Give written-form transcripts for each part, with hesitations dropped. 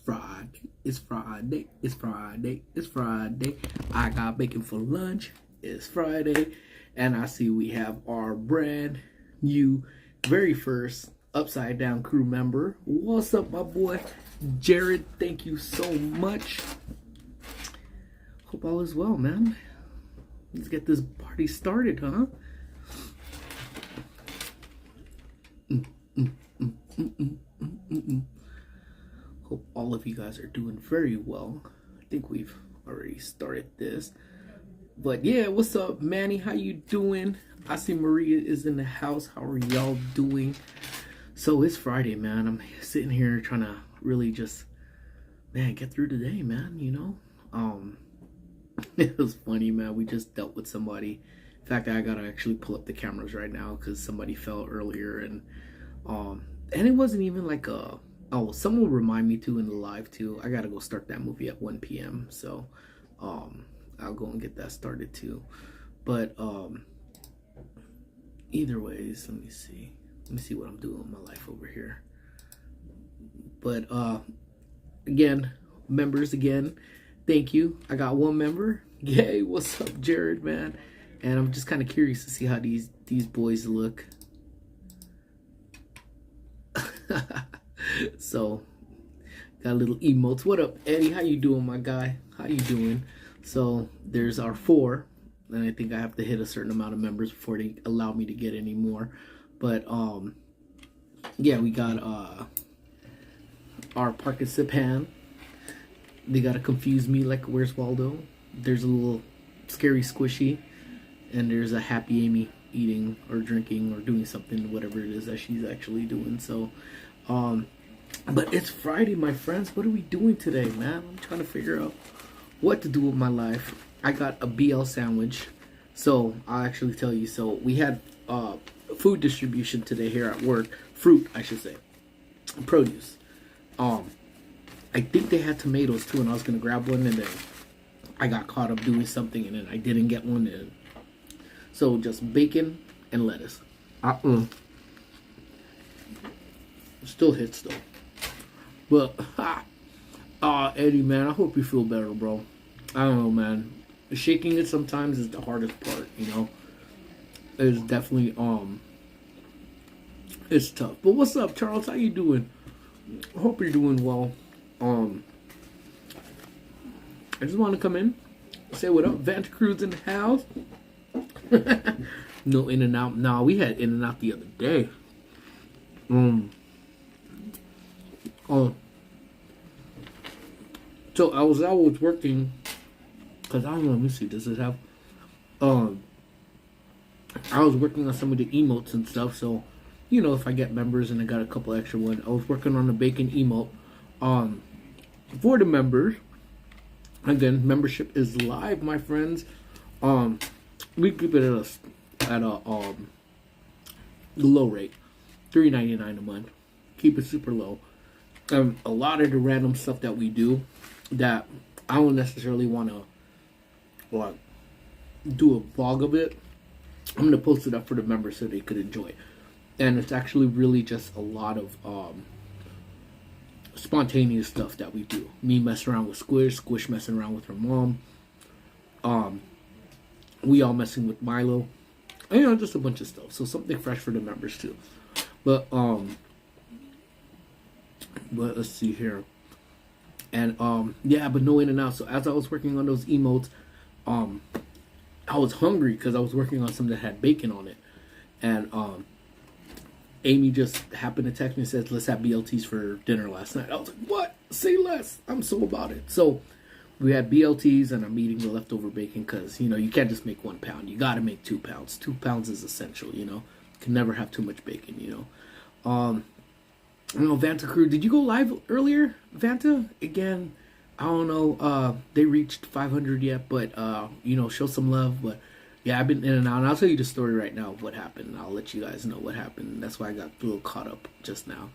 Friday. It's Friday. It's Friday. It's Friday. I got bacon for lunch. It's Friday. And I see we have our brand new, very first Upside Down crew member. What's up, my boy? Jared, thank you so much. Hope all is well, man. Let's get this party started, huh? Hope all of you guys are doing very well. I think we've already started this. But yeah, what's up, Manny? How you doing? I see Maria is in the house. How are y'all doing? So it's Friday, man. I'm sitting here trying to really just, man, get through the day, man, you know? It was funny, man. We just dealt with somebody. In fact, I gotta actually pull up the cameras right now because somebody fell earlier, and it wasn't even like a, oh, someone will remind me to in the live too. I gotta go start that movie at 1 p.m. So I'll go and get that started too. But either ways, let me see what I'm doing with my life over here. But again, members, again, thank you. I got one member. Yay, what's up, Jared, man? And I'm just kind of curious to see how these boys look. So got little emotes. What up, Eddie? How you doing, my guy? How you doing? So there's our 4, and I think I have to hit a certain amount of members before they allow me to get any more. But yeah, we got our participant. They gotta confuse me like Where's Waldo. There's a little scary squishy, and there's a happy Amy eating or drinking or doing something, whatever it is that she's actually doing. So but it's Friday, my friends. What are we doing today, man? I'm trying to figure out what to do with my life. I got a BL sandwich, so I'll actually tell you. So we had food distribution today here at work. Fruit, I should say. Produce. I think they had tomatoes too, and I was gonna grab one, and then I got caught up doing something, and then I didn't get one. And so just bacon and lettuce. Still hits though. But Eddie, man, I hope you feel better, bro. I don't know, man. Shaking it sometimes is the hardest part, you know. It's definitely it's tough. But what's up, Charles? How you doing? I hope you're doing well. I just want to come in, say what up. Vanta Cruz in the house. No In-N-Out. Nah, we had In-N-Out the other day. So I was working, because I don't know, let me see, does it have, I was working on some of the emotes and stuff, so, you know, if I get members and I got a couple extra ones, I was working on a bacon emote, for the members. Again, membership is live, my friends. We keep it at a low rate, $3.99 a month. Keep it super low. A lot of the random stuff that we do that I don't necessarily want to like do a vlog of it, I'm gonna post it up for the members so they could enjoy it. And it's actually really just a lot of spontaneous stuff that we do. Me messing around with Squish messing around with her mom, we all messing with Milo, and, you know, just a bunch of stuff. So something fresh for the members too. But let's see here. And yeah, but no In-N-Out. So as I was working on those emotes, I was hungry because I was working on some that had bacon on it. And Amy just happened to text me and says, let's have BLTs for dinner last night. I was like, what? Say less. I'm so about it. So we had BLTs, and I'm eating the leftover bacon because, you know, you can't just make 1 pound. You got to make 2 pounds. 2 pounds is essential, you know. You can never have too much bacon, you know. I don't know, Vanta Crew, did you go live earlier, Vanta? Again, I don't know, they reached 500 yet, but, you know, show some love. But, yeah, I've been in and out, and I'll tell you the story right now of what happened. I'll let you guys know what happened. That's why I got a little caught up just now.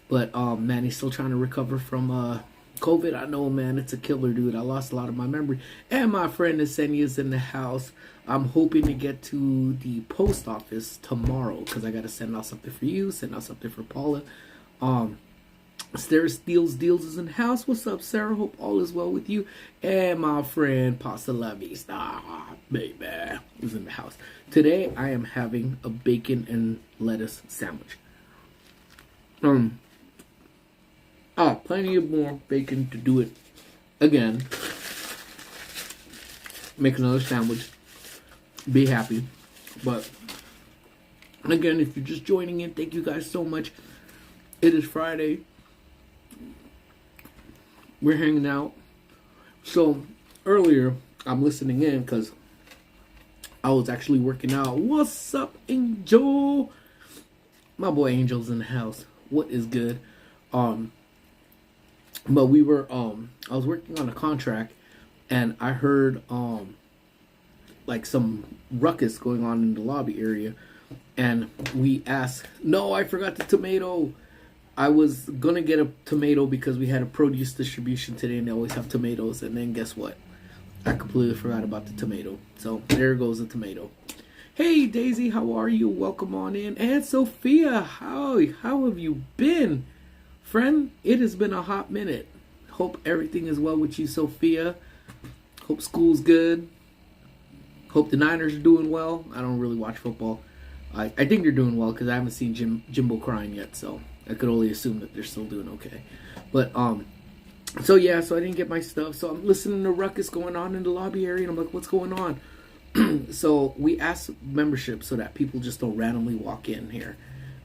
But, man, he's still trying to recover from, COVID. I know, man, it's a killer, dude. I lost a lot of my memory. And my friend Yesenia's in the house. I'm hoping to get to the post office tomorrow, because I got to send out something for you, send out something for Paula. Sarah Steals Deals is in the house. What's up, Sarah? Hope all is well with you. And my friend Pasta La Vista, baby, is in the house. Today I am having a bacon and lettuce sandwich. Plenty of more bacon to do it again. Make another sandwich. Be happy. But again, if you're just joining in, thank you guys so much. It is Friday. We're hanging out. So earlier, I'm listening in because I was actually working out. What's up, Angel? My boy Angel's in the house. What is good? But we were I was working on a contract, and I heard like some ruckus going on in the lobby area, and we asked, no, I forgot the tomato. I was gonna get a tomato because we had a produce distribution today and they always have tomatoes, and then guess what? I completely forgot about the tomato. So there goes the tomato. Hey Daisy, how are you? Welcome on in. And Sophia, how have you been? Friend, it has been a hot minute. Hope everything is well with you, Sophia. Hope school's good. Hope the Niners are doing well. I don't really watch football. I think they're doing well because I haven't seen Jimbo crying yet, so I could only assume that they're still doing okay. But so I didn't get my stuff. So I'm listening to ruckus going on in the lobby area, and I'm like, what's going on? So we asked membership so that people just don't randomly walk in here.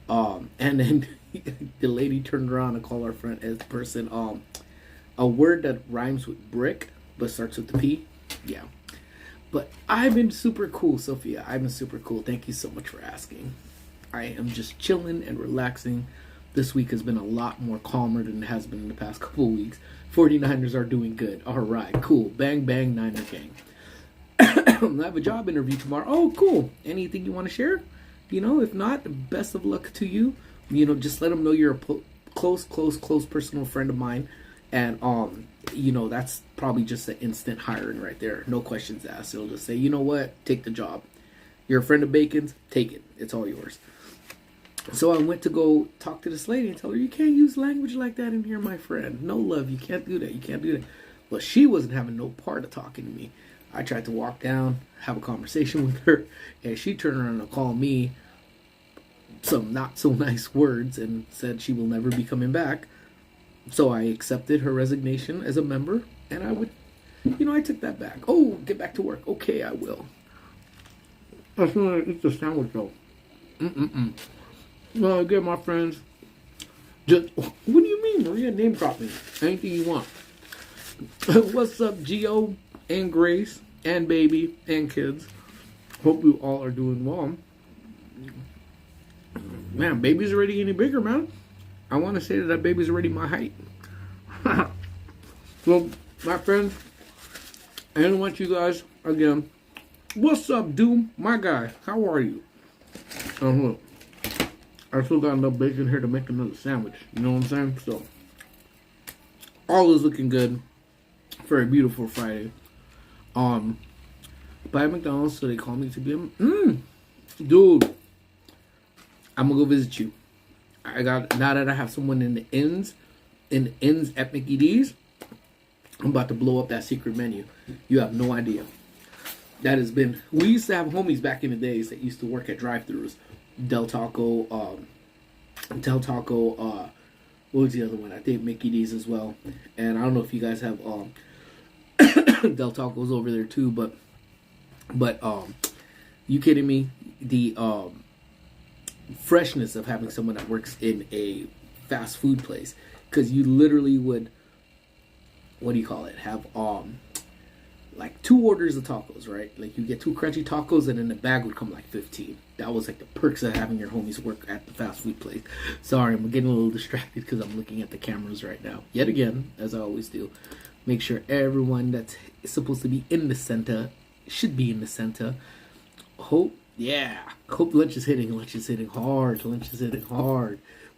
And then the lady turned around and called our friend as person a word that rhymes with brick but starts with the P. Yeah. But I've been super cool, Sophia. I've been super cool. Thank you so much for asking. I am just chilling and relaxing. This week has been a lot more calmer than it has been in the past couple of weeks. 49ers are doing good. All right, cool. Bang, bang, Niner gang. I have a job interview tomorrow. Oh, cool. Anything you want to share? If not, best of luck to you. Just let them know you're a close personal friend of mine. And, that's probably just an instant hiring right there. No questions asked. It'll just say, you know what? Take the job. You're a friend of Bacon's. Take it. It's all yours. So I went to go talk to this lady and tell her, you can't use language like that in here, my friend. No love. You can't do that. You can't do that. Well, she wasn't having no part of talking to me. I tried to walk down, have a conversation with her, and she turned around and called me some not so nice words and said she will never be coming back. So I accepted her resignation as a member, and I took that back. Oh, get back to work. Okay, I will. That's when I eat the sandwich, though. Well, again, my friends, what do you mean, Maria? Name drop me. Anything you want. What's up, Gio and Grace and baby and kids? Hope you all are doing well. Man, baby's already getting bigger, man. I want to say that baby's already my height. So, my friends, I don't want you guys, again, what's up, Doom? My guy, how are you? Look, I still got enough bacon here to make another sandwich. You know what I'm saying? So, all is looking good for a beautiful Friday. By McDonald's, so they call me to be dude, I'm gonna go visit you. Now that I have someone in the ends at Mickey D's, I'm about to blow up that secret menu. You have no idea. That has been, we used to have homies back in the days that used to work at drive-thrus. Del Taco, what was the other one? I think Mickey D's as well. And I don't know if you guys have Del Tacos over there too, but you kidding me? The freshness of having someone that works in a fast food place, because you literally would, have like 2 orders of tacos, right? Like you get 2 crunchy tacos, and then the bag would come like 15. That was like the perks of having your homies work at the fast food place. Sorry, I'm getting a little distracted because I'm looking at the cameras right now. Yet again, as I always do, make sure everyone that's supposed to be in the center should be in the center. Hope lunch is hitting hard.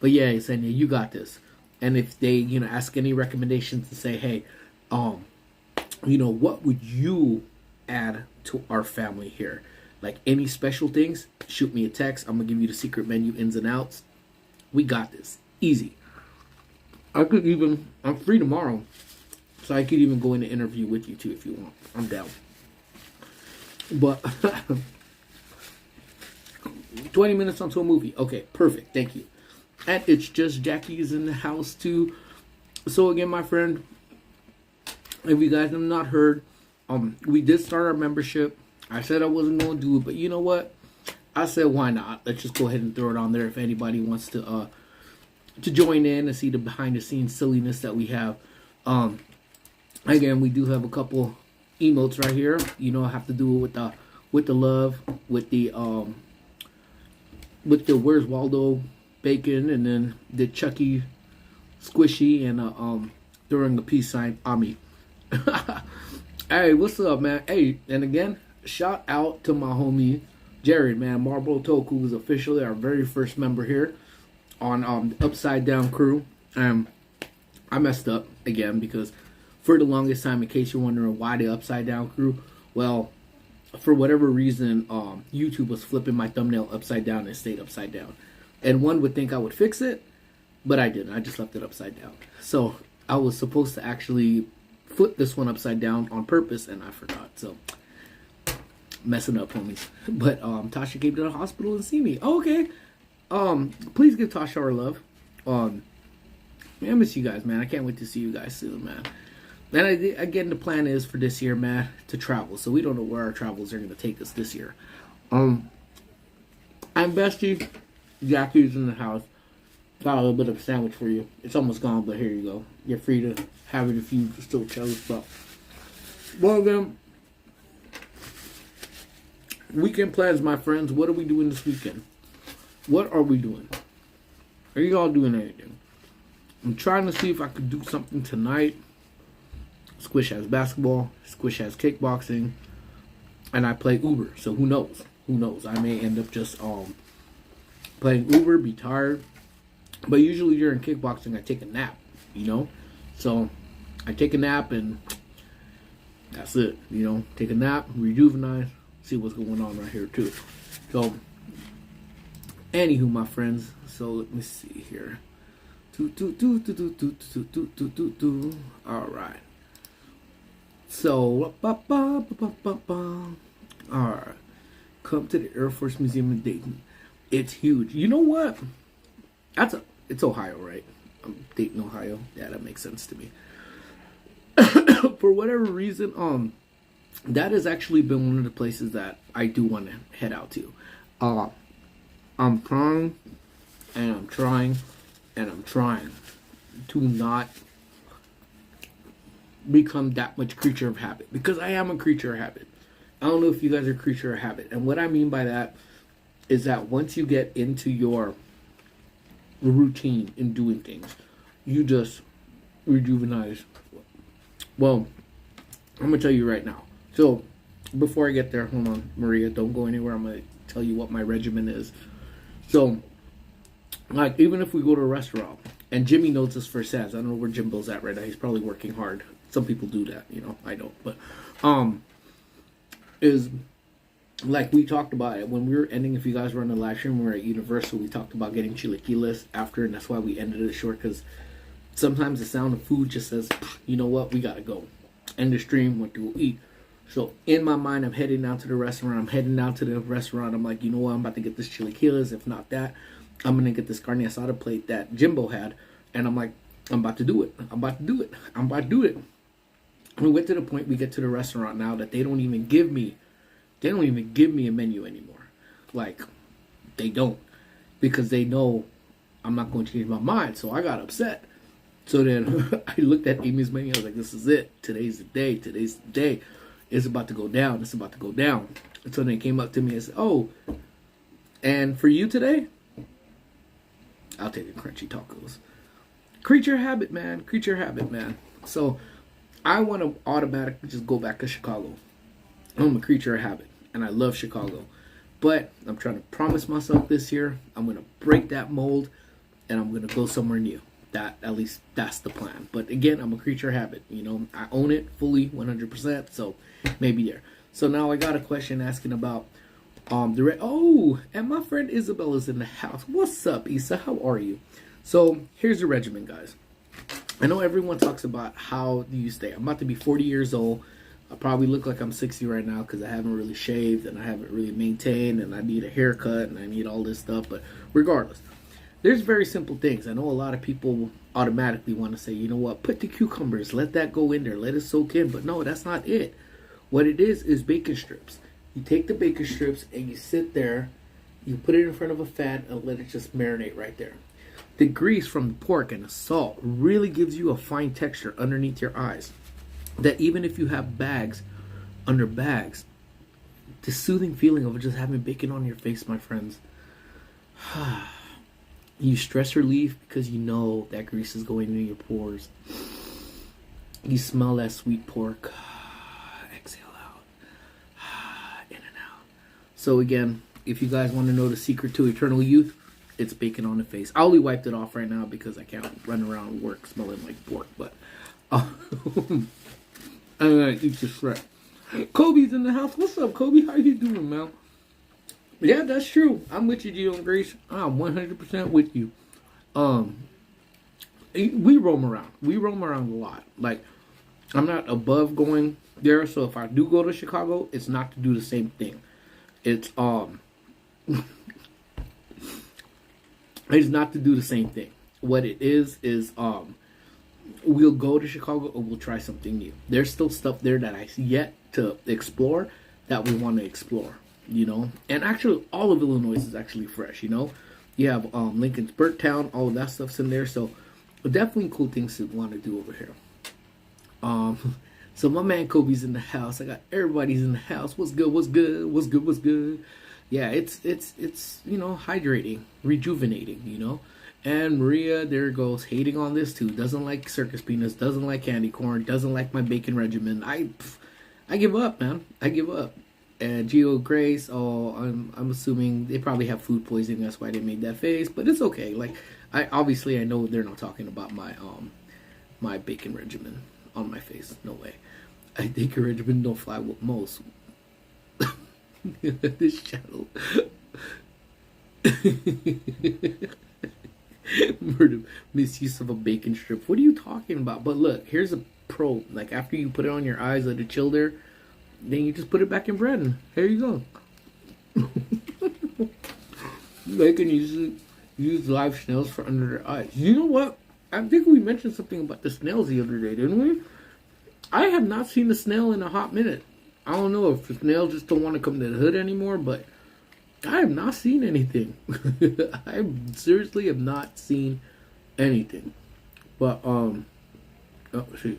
But yeah, Senya, you got this. And if they, ask any recommendations to say, hey, what would you add to our family here? Like any special things, shoot me a text. I'm going to give you the secret menu ins and outs. We got this. Easy. I'm free tomorrow, so I could even go in an interview with you too if you want. I'm down. But 20 minutes onto a movie. Okay, perfect. Thank you. And it's just Jackie's in the house too. So again, my friend, if you guys have not heard, we did start our membership. I said I wasn't going to do it, but you know what? I said, why not? Let's just go ahead and throw it on there if anybody wants to join in and see the behind the scenes silliness that we have. Again, we do have a couple emotes right here. You know, I have to do it with the love, with the Where's Waldo bacon, and then the Chucky squishy, and throwing a peace sign on me. Hey, what's up, man? Hey, and again, shout out to my homie Jared, man. Marlboro Toku is officially our very first member here on the Upside Down crew. I messed up again because for the longest time, in case you're wondering why the Upside Down crew, well, for whatever reason, YouTube was flipping my thumbnail upside down and it stayed upside down. And one would think I would fix it, but I didn't. I just left it upside down. So I was supposed to actually flip this one upside down on purpose, and I forgot. So messing up, homies. But Tasha came to the hospital and see me. Oh, okay. Please give Tasha our love. Man, I miss you guys, man. I can't wait to see you guys soon, man. And again, the plan is for this year, man, to travel. So we don't know where our travels are going to take us this year. I'm Bestie. Jackie's in the house. Got a little bit of a sandwich for you. It's almost gone, but here you go. You're free to have it if you still chose. But well, then, weekend plans, my friends. What are we doing this weekend? What are we doing? Are you all doing anything? I'm trying to see if I could do something tonight. Squish has basketball. Squish has kickboxing. And I play Uber. So who knows? Who knows? I may end up just playing Uber, be tired. But usually during kickboxing, I take a nap, you know? So I take a nap and that's it, you know? Take a nap, rejuvenate, see what's going on right here too. So, anywho, my friends. So let me see here. Alright. So, alright. Come to the Air Force Museum in Dayton. It's huge. You know what? It's Ohio, right? Dayton, Ohio. Yeah, that makes sense to me. For whatever reason, that has actually been one of the places that I do want to head out to. I'm trying, and I'm trying, and I'm trying to not become that much creature of habit, because I am a creature of habit. I don't know if you guys are a creature of habit, and what I mean by that is that once you get into your routine in doing things, you just rejuvenate. Well, I'm gonna tell you right now. So before I get there, hold on, Maria, don't go anywhere. I'm gonna tell you what my regimen is. So, like, even if we go to a restaurant, and Jimmy knows this firsthand. I don't know where Jimbo's at right now. He's probably working hard. Some people do that, you know. I don't, but is like we talked about it when we were ending. If you guys were on the live stream, we were at Universal. We talked about getting chilaquiles after, and that's why we ended it short. Because sometimes the sound of food just says, you know what, we gotta go. End the stream. Went to go eat. So in my mind, I'm heading down to the restaurant. I'm like, you know what, I'm about to get this chilaquiles. If not that, I'm gonna get this carne asada plate that Jimbo had. And I'm like, I'm about to do it. I'm about to do it. We get to the point we get to the restaurant now that they don't even give me a menu anymore. Like, they don't. Because they know I'm not going to change my mind. So I got upset. So then I looked at Amy's menu. I was like, this is it. Today's the day. It's about to go down. And so they came up to me and said, oh, and for you today, I'll take the crunchy tacos. Creature habit, man. So I want to automatically just go back to Chicago. I'm a creature of habit, and I love Chicago. But I'm trying to promise myself this year, I'm going to break that mold, and I'm going to go somewhere new. At least that's the plan. But again, I'm a creature of habit. You know, I own it fully, 100%. So maybe there. So now I got a question asking about and my friend Isabella's in the house. What's up, Issa? How are you? So here's the regimen, guys. I know everyone talks about how do you stay. I'm about to be 40 years old. I probably look like I'm 60 right now because I haven't really shaved and I haven't really maintained and I need a haircut and I need all this stuff. But regardless, there's very simple things. I know a lot of people automatically want to say, you know what, put the cucumbers, let that go in there, let it soak in. But no, that's not it. What it is bacon strips. You take the bacon strips and you sit there, you put it in front of a fan and let it just marinate right there. The grease from the pork and the salt really gives you a fine texture underneath your eyes. That even if you have bags under bags, the soothing feeling of just having bacon on your face, my friends. You stress relief because you know that grease is going into your pores. You smell that sweet pork. Exhale out. In and out. So again, if you guys want to know the secret to eternal youth, it's bacon on the face. I only wiped it off right now because I can't run around work smelling like pork. But I'm gonna eat this shrimp. Kobe's in the house. What's up, Kobe? How you doing, man? Yeah, that's true. I'm with you, Gio and Grace. I'm 100% with you. We roam around. We roam around a lot. Like, I'm not above going there, so if I do go to Chicago, it's not to do the same thing. It's it's not to do the same thing. What it is we'll go to Chicago or we'll try something new. There's still stuff there that I yet to explore that we want to explore, you know. And actually, all of Illinois is actually fresh, you know. You have Lincoln's Burtown, all of that stuff's in there. So definitely cool things to want to do over here. So my man Kobe's in the house. I got everybody's in the house. What's good? What's good? What's good? What's good? Yeah, it's you know, hydrating, rejuvenating, you know. And Maria, there goes, hating on this too. Doesn't like circus peanuts, doesn't like candy corn, doesn't like my bacon regimen. I give up, man. I give up. And Gio Grace, I'm assuming they probably have food poisoning. That's why they made that face. But it's okay. Like, I know they're not talking about my my bacon regimen on my face. No way. I think your regimen don't fly with most. This channel. Murder, misuse of a bacon strip. What are you talking about? But look, here's a pro. Like, after you put it on your eyes, let it chill there, then you just put it back in bread and here you go. They can use live snails for under their eyes. You know what? I think we mentioned something about the snails the other day, didn't we? I have not seen a snail in a hot minute. I don't know if the snails just don't want to come to the hood anymore, but I have not seen anything. I seriously have not seen anything. But let's see.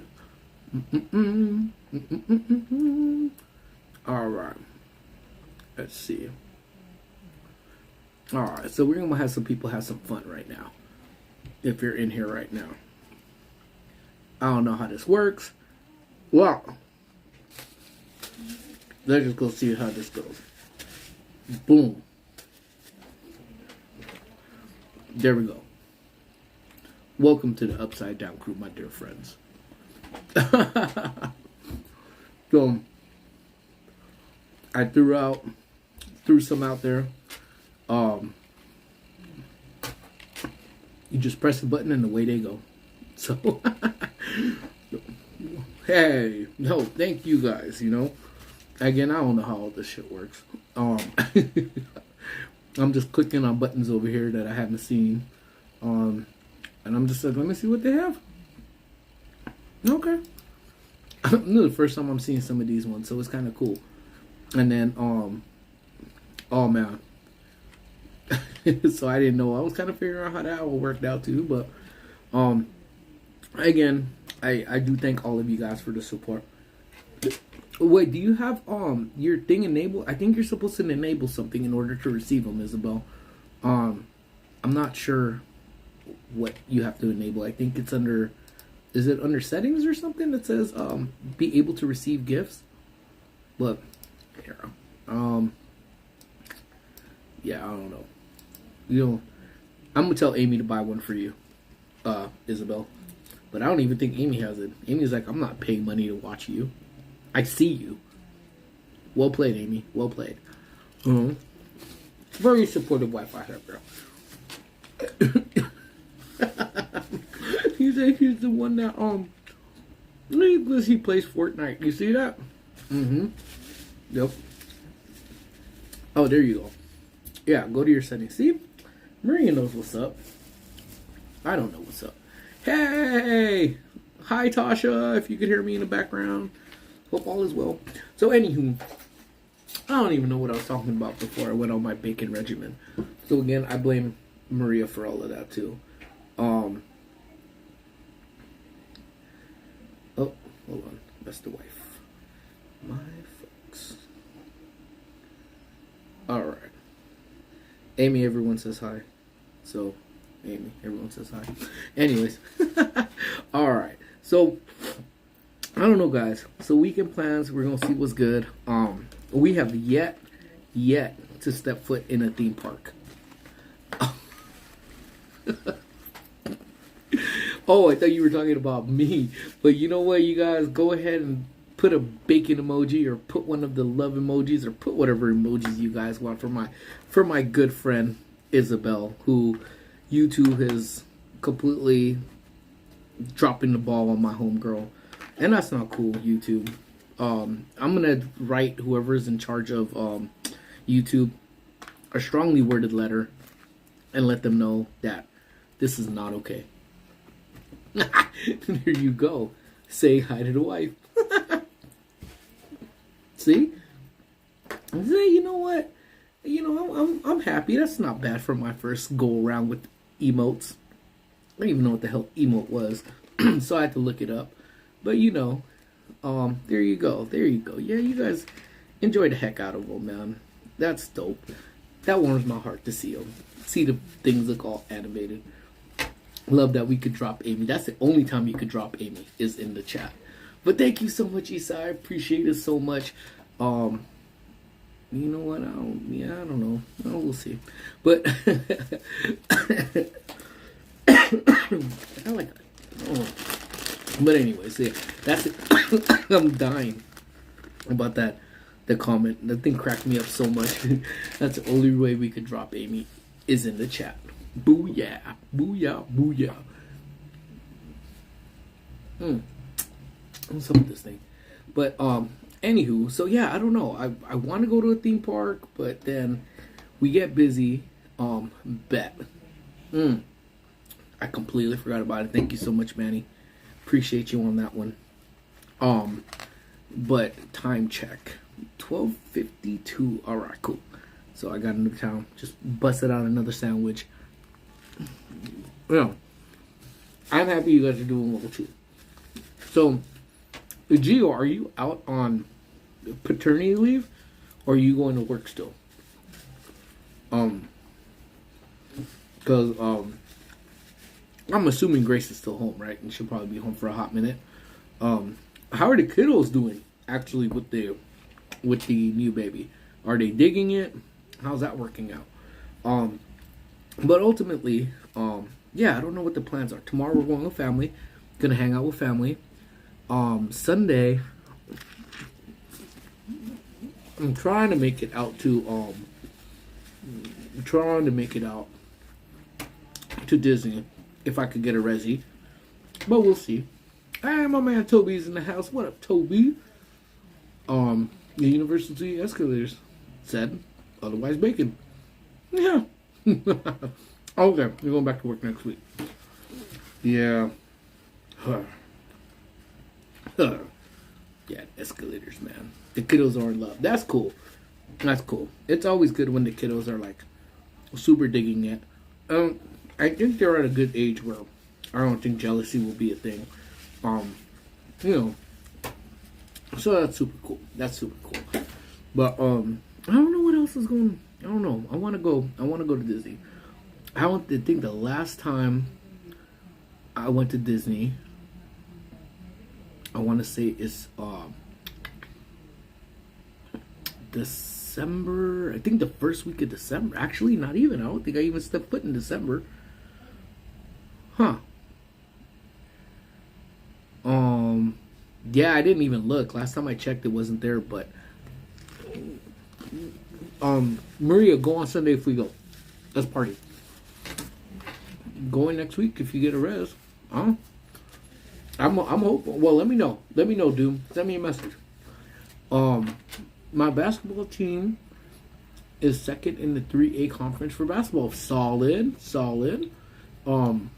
All right. Let's see. All right. So we're gonna have some people have some fun right now. If you're in here right now, I don't know how this works. Well, let's just go see how this goes. Boom. There we go. Welcome to the Upside Down Crew, my dear friends. So, I threw some out there. You just press the button and away they go. So, hey, no, thank you guys, you know. Again, I don't know how all this shit works. I'm just clicking on buttons over here that I haven't seen. And I'm just like, let me see what they have. Okay. This is the first time I'm seeing some of these ones, so it's kind of cool. And then, oh man. So I didn't know. I was kind of figuring out how that all worked out too, but, again, I do thank all of you guys for the support. Wait, do you have your thing enabled? I think you're supposed to enable something in order to receive them, Isabel. I'm not sure what you have to enable. I think it's under, is it under settings or something that says be able to receive gifts? But here, yeah, I don't know. You know, I'm gonna tell Amy to buy one for you, Isabel. But I don't even think Amy has it. Amy's like, I'm not paying money to watch you. I see you. Well played, Amy. Well played. Very supportive wife I have, girl. He said he's the one that he plays Fortnite. You see that? Mm-hmm. Yep. Oh, there you go. Yeah, go to your settings. See? Maria knows what's up. I don't know what's up. Hey! Hi, Tasha, if you could hear me in the background. Hope all is well. So, anywho, I don't even know what I was talking about before I went on my bacon regimen. So, again, I blame Maria for all of that, too. Oh, hold on. That's the wife. My folks. Alright. Amy, everyone says hi. So, Amy, everyone says hi. Anyways. Alright. So, I don't know, guys. So, weekend plans, we're going to see what's good. We have yet to step foot in a theme park. Oh, I thought you were talking about me. But you know what, you guys? Go ahead and put a bacon emoji, or put one of the love emojis, or put whatever emojis you guys want for my good friend Isabel, who YouTube is completely dropping the ball on my homegirl. And that's not cool, YouTube. I'm gonna write whoever's in charge of YouTube a strongly worded letter and let them know that this is not okay. There you go. Say hi to the wife. See? You know what? You know, I'm happy. That's not bad for my first go around with emotes. I don't even know what the hell emote was, so I had to look it up. But you know, there you go. There you go. Yeah, you guys enjoy the heck out of them, man. That's dope. That warms my heart to see them. See the things look all animated. Love that we could drop Amy. That's the only time you could drop Amy is in the chat. But thank you so much, Isai. I appreciate it so much. You know what? I don't know. Oh, we'll see. But I like that. Oh. But anyways, yeah, that's it. I'm dying about that. The comment. The thing cracked me up so much. That's the only way we could drop Amy is in the chat. Booyah. Booyah. Booyah. What's up with this thing? But, anywho, so yeah, I don't know. I want to go to a theme park, but then we get busy. Bet. I completely forgot about it. Thank you so much, Manny. Appreciate you on that one. But time check. 12:52. Alright, cool. So I got into town. Just busted out another sandwich. Yeah. I'm happy you guys are doing well too. So, Gio, are you out on paternity leave, or are you going to work still? Because I'm assuming Grace is still home, right? And she'll probably be home for a hot minute. How are the kiddos doing actually with the new baby? Are they digging it? How's that working out? But ultimately, yeah, I don't know what the plans are. Tomorrow we're going with family. Gonna hang out with family. Sunday, I'm trying to make it out to Disney if I could get a resi, but we'll see. Hey, my man Toby's in the house. What up, Toby? The University Escalators said otherwise bacon. Yeah. Okay, we're going back to work next week. Yeah. Yeah, escalators, man. The kiddos are in love. That's cool. That's cool. It's always good when the kiddos are like super digging it. I think they're at a good age where I don't think jealousy will be a thing. You know. So that's super cool. That's super cool. But I don't know what else is going. I don't know. I want to go to Disney. I think the last time I went to Disney, I want to say it's December. I think the first week of December. Actually, not even. I don't think I even stepped foot in December. Huh. Yeah, I didn't even look. Last time I checked, it wasn't there. But Maria, go on Sunday if we go. Let's party. Going next week if you get a res. Huh? I'm hoping. Well, let me know. Let me know, Doom. Send me a message. Um, my basketball team is second in the 3A conference for basketball. Solid, solid. Um,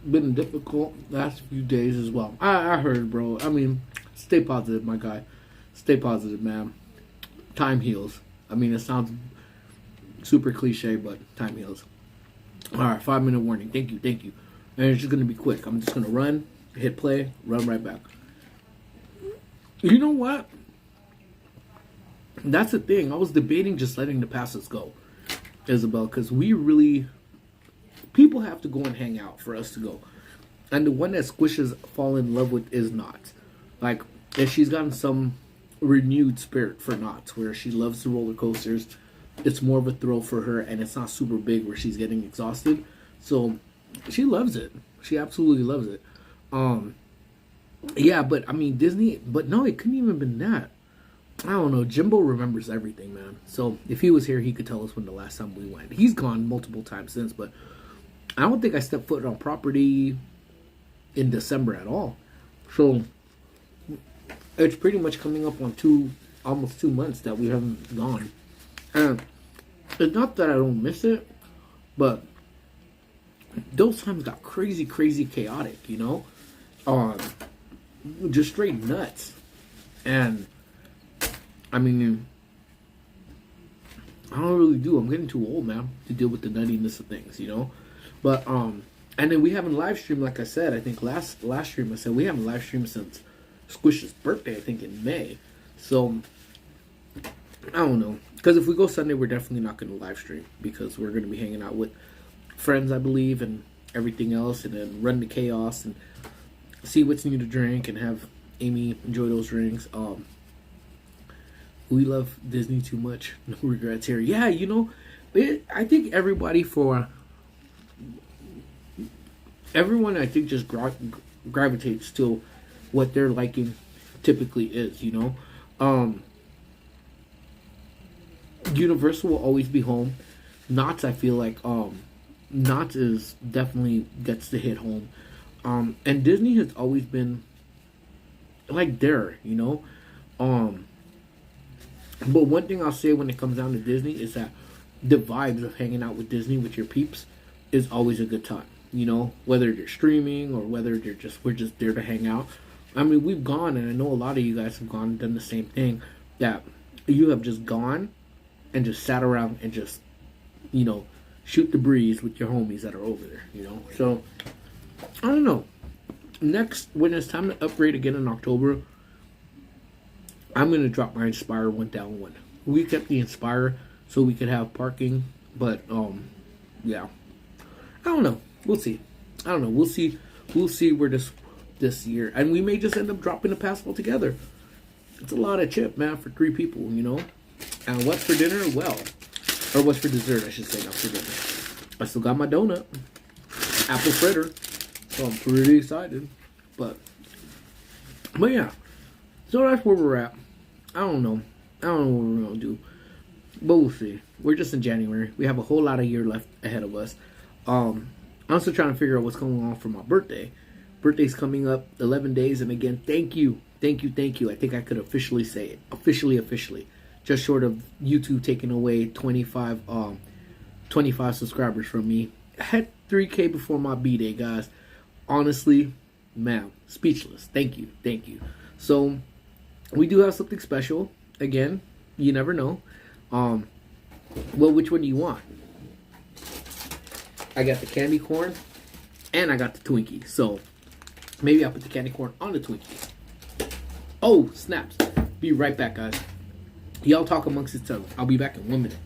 been difficult last few days as well. I heard, bro. I mean, stay positive, my guy. Stay positive, man. Time heals. I mean, it sounds super cliche, but time heals. All right, 5-minute warning. Thank you, thank you. And it's just gonna be quick. I'm just gonna run, hit play, run right back. You know what? That's the thing. I was debating just letting the passes go, Isabel, because we really people have to go and hang out for us to go. And the one that Squishes fall in love with is Knots. Like, and she's gotten some renewed spirit for Knots, where she loves the roller coasters. It's more of a thrill for her, and it's not super big where she's getting exhausted. So she loves it. She absolutely loves it. Yeah, but I mean Disney. But no, it couldn't even been that. I don't know. Jimbo remembers everything, man. So if he was here, he could tell us when the last time we went. He's gone multiple times since, but I don't think I stepped foot on property in December at all. So it's pretty much coming up on almost 2 months that we haven't gone. And it's not that I don't miss it, but those times got crazy, crazy chaotic, you know? Just straight nuts. And I mean, I don't really do. I'm getting too old, man, to deal with the nuttiness of things, you know? But and then we haven't live streamed, like I said. I think last stream I said we haven't live streamed since Squish's birthday, I think in May. So I don't know, because if we go Sunday, we're definitely not going to live stream because we're going to be hanging out with friends, I believe, and everything else, and then run the chaos and see what's new to drink and have Amy enjoy those drinks. We love Disney too much. No regrets here. Yeah, you know, I think everyone I think just gravitates to what their liking typically is, you know. Universal will always be home. Knott's, I feel like Knott's is definitely gets to hit home. And Disney has always been like there, you know. But one thing I'll say when it comes down to Disney is that the vibes of hanging out with Disney with your peeps is always a good time. You know, whether they're streaming or whether we're just there to hang out. I mean, we've gone, and I know a lot of you guys have gone and done the same thing. That you have just gone and just sat around and just, you know, shoot the breeze with your homies that are over there. You know, so I don't know. Next, when it's time to upgrade again in October, I'm going to drop my Inspire one down one. We kept the Inspire so we could have parking, but yeah, I don't know. We'll see. I don't know. We'll see. We'll see where this year, and we may just end up dropping the pass altogether. It's a lot of chip, man, for 3 people, you know. And what's for dinner? Well, or what's for dessert? I should say, not for dinner. I still got my donut, apple fritter, so I'm pretty excited. But yeah. So that's where we're at. I don't know. I don't know what we're gonna do, but we'll see. We're just in January. We have a whole lot of year left ahead of us. I'm still trying to figure out what's going on for my birthday. Birthday's coming up 11 days, and again, thank you. I think I could officially say it. Officially. Just short of YouTube taking away 25 subscribers from me. I had 3K before my B-Day, guys. Honestly, man, speechless. Thank you. So, we do have something special. Again, you never know. Well, which one do you want? I got the candy corn, and I got the Twinkie. So, maybe I'll put the candy corn on the Twinkie. Oh, snaps. Be right back, guys. Y'all talk amongst each other. I'll be back in 1 minute.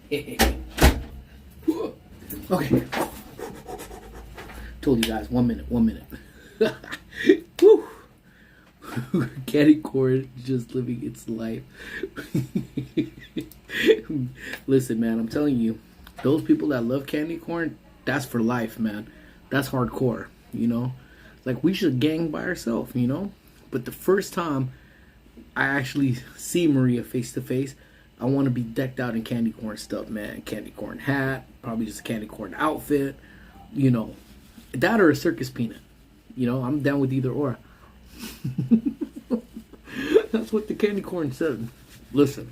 Okay. Told you guys, 1 minute. Woo. Candy corn just living its life. Listen, man, I'm telling you, those people that love candy corn, that's for life, man. That's hardcore, you know? Like, we should gang by ourselves, you know? But the first time I actually see Maria face to face, I want to be decked out in candy corn stuff, man. Candy corn hat, probably just a candy corn outfit, you know. That or a circus peanut. You know, I'm down with either or. That's what the candy corn said. Listen,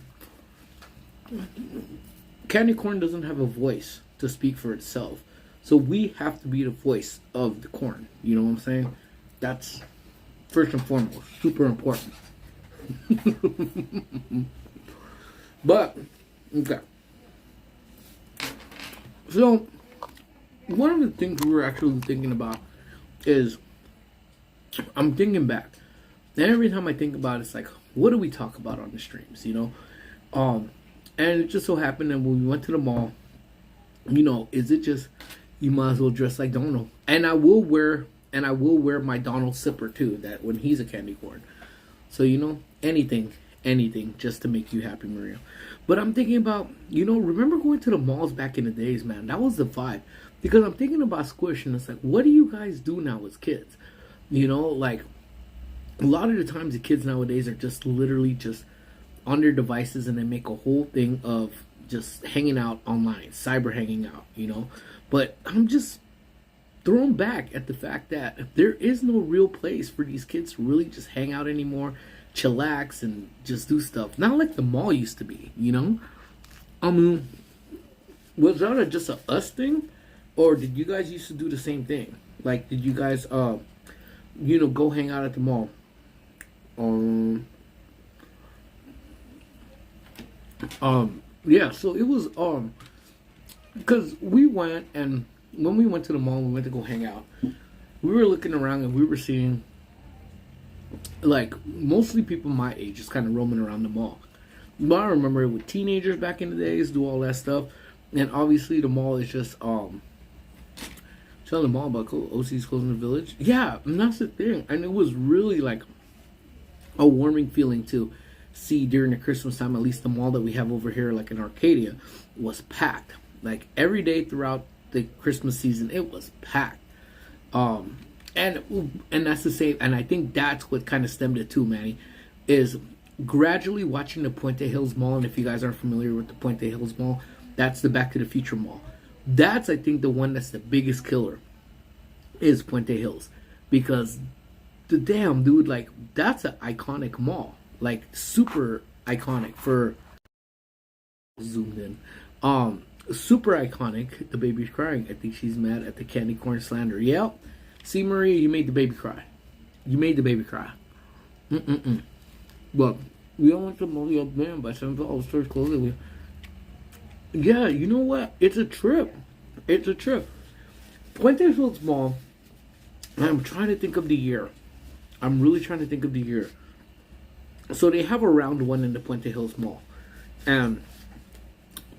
candy corn doesn't have a voice to speak for itself. So we have to be the voice of the corn. You know what I'm saying? That's first and foremost super important. But, okay. So, one of the things we were actually thinking about is, I'm thinking back. And every time I think about it, it's like, what do we talk about on the streams, you know? And it just so happened that when we went to the mall, you know, is it just, you might as well dress like Donald. And I will wear my Donald zipper too, that when he's a candy corn. So, you know, anything just to make you happy, Maria. But I'm thinking about, you know, remember going to the malls back in the days, man? That was the vibe. Because I'm thinking about Squish, and it's like, what do you guys do now as kids? You know, like, a lot of the times the kids nowadays are just literally just on their devices, and they make a whole thing of just hanging out online, cyber hanging out, you know? But I'm just thrown back at the fact that there is no real place for these kids to really just hang out anymore, chillax, and just do stuff. Not like the mall used to be, you know? I mean, was that just a us thing? Or did you guys used to do the same thing? Like, did you guys, you know, go hang out at the mall? Yeah, so it was, because we went, and when we went to the mall, we went to go hang out, we were looking around, and we were seeing, like, mostly people my age just kind of roaming around the mall. But I remember with teenagers back in the days, do all that stuff, and obviously the mall is just, tell the mall about OC's closing the village. Yeah, and that's the thing. And it was really like a warming feeling to see during the Christmas time. At least the mall that we have over here, like in Arcadia, was packed. Like every day throughout the Christmas season, it was packed. And that's the same. And I think that's what kind of stemmed it too, Manny, is gradually watching the Puente Hills Mall. And if you guys aren't familiar with the Puente Hills Mall, that's the Back to the Future Mall. That's, I think, the one that's the biggest killer is Puente Hills. Because, the damn, dude, like, that's an iconic mall. Like, super iconic for... Zoomed in. Super iconic. The baby's crying. I think she's mad at the candy corn slander. Yep. See, Maria, you made the baby cry. You made the baby cry. But, we all went to Molly up man by some of the stores closing. Yeah, you know what? It's a trip. It's a trip. Puente Hills Mall, I'm trying to think of the year. I'm really trying to think of the year. So they have a round one in the Puente Hills Mall. And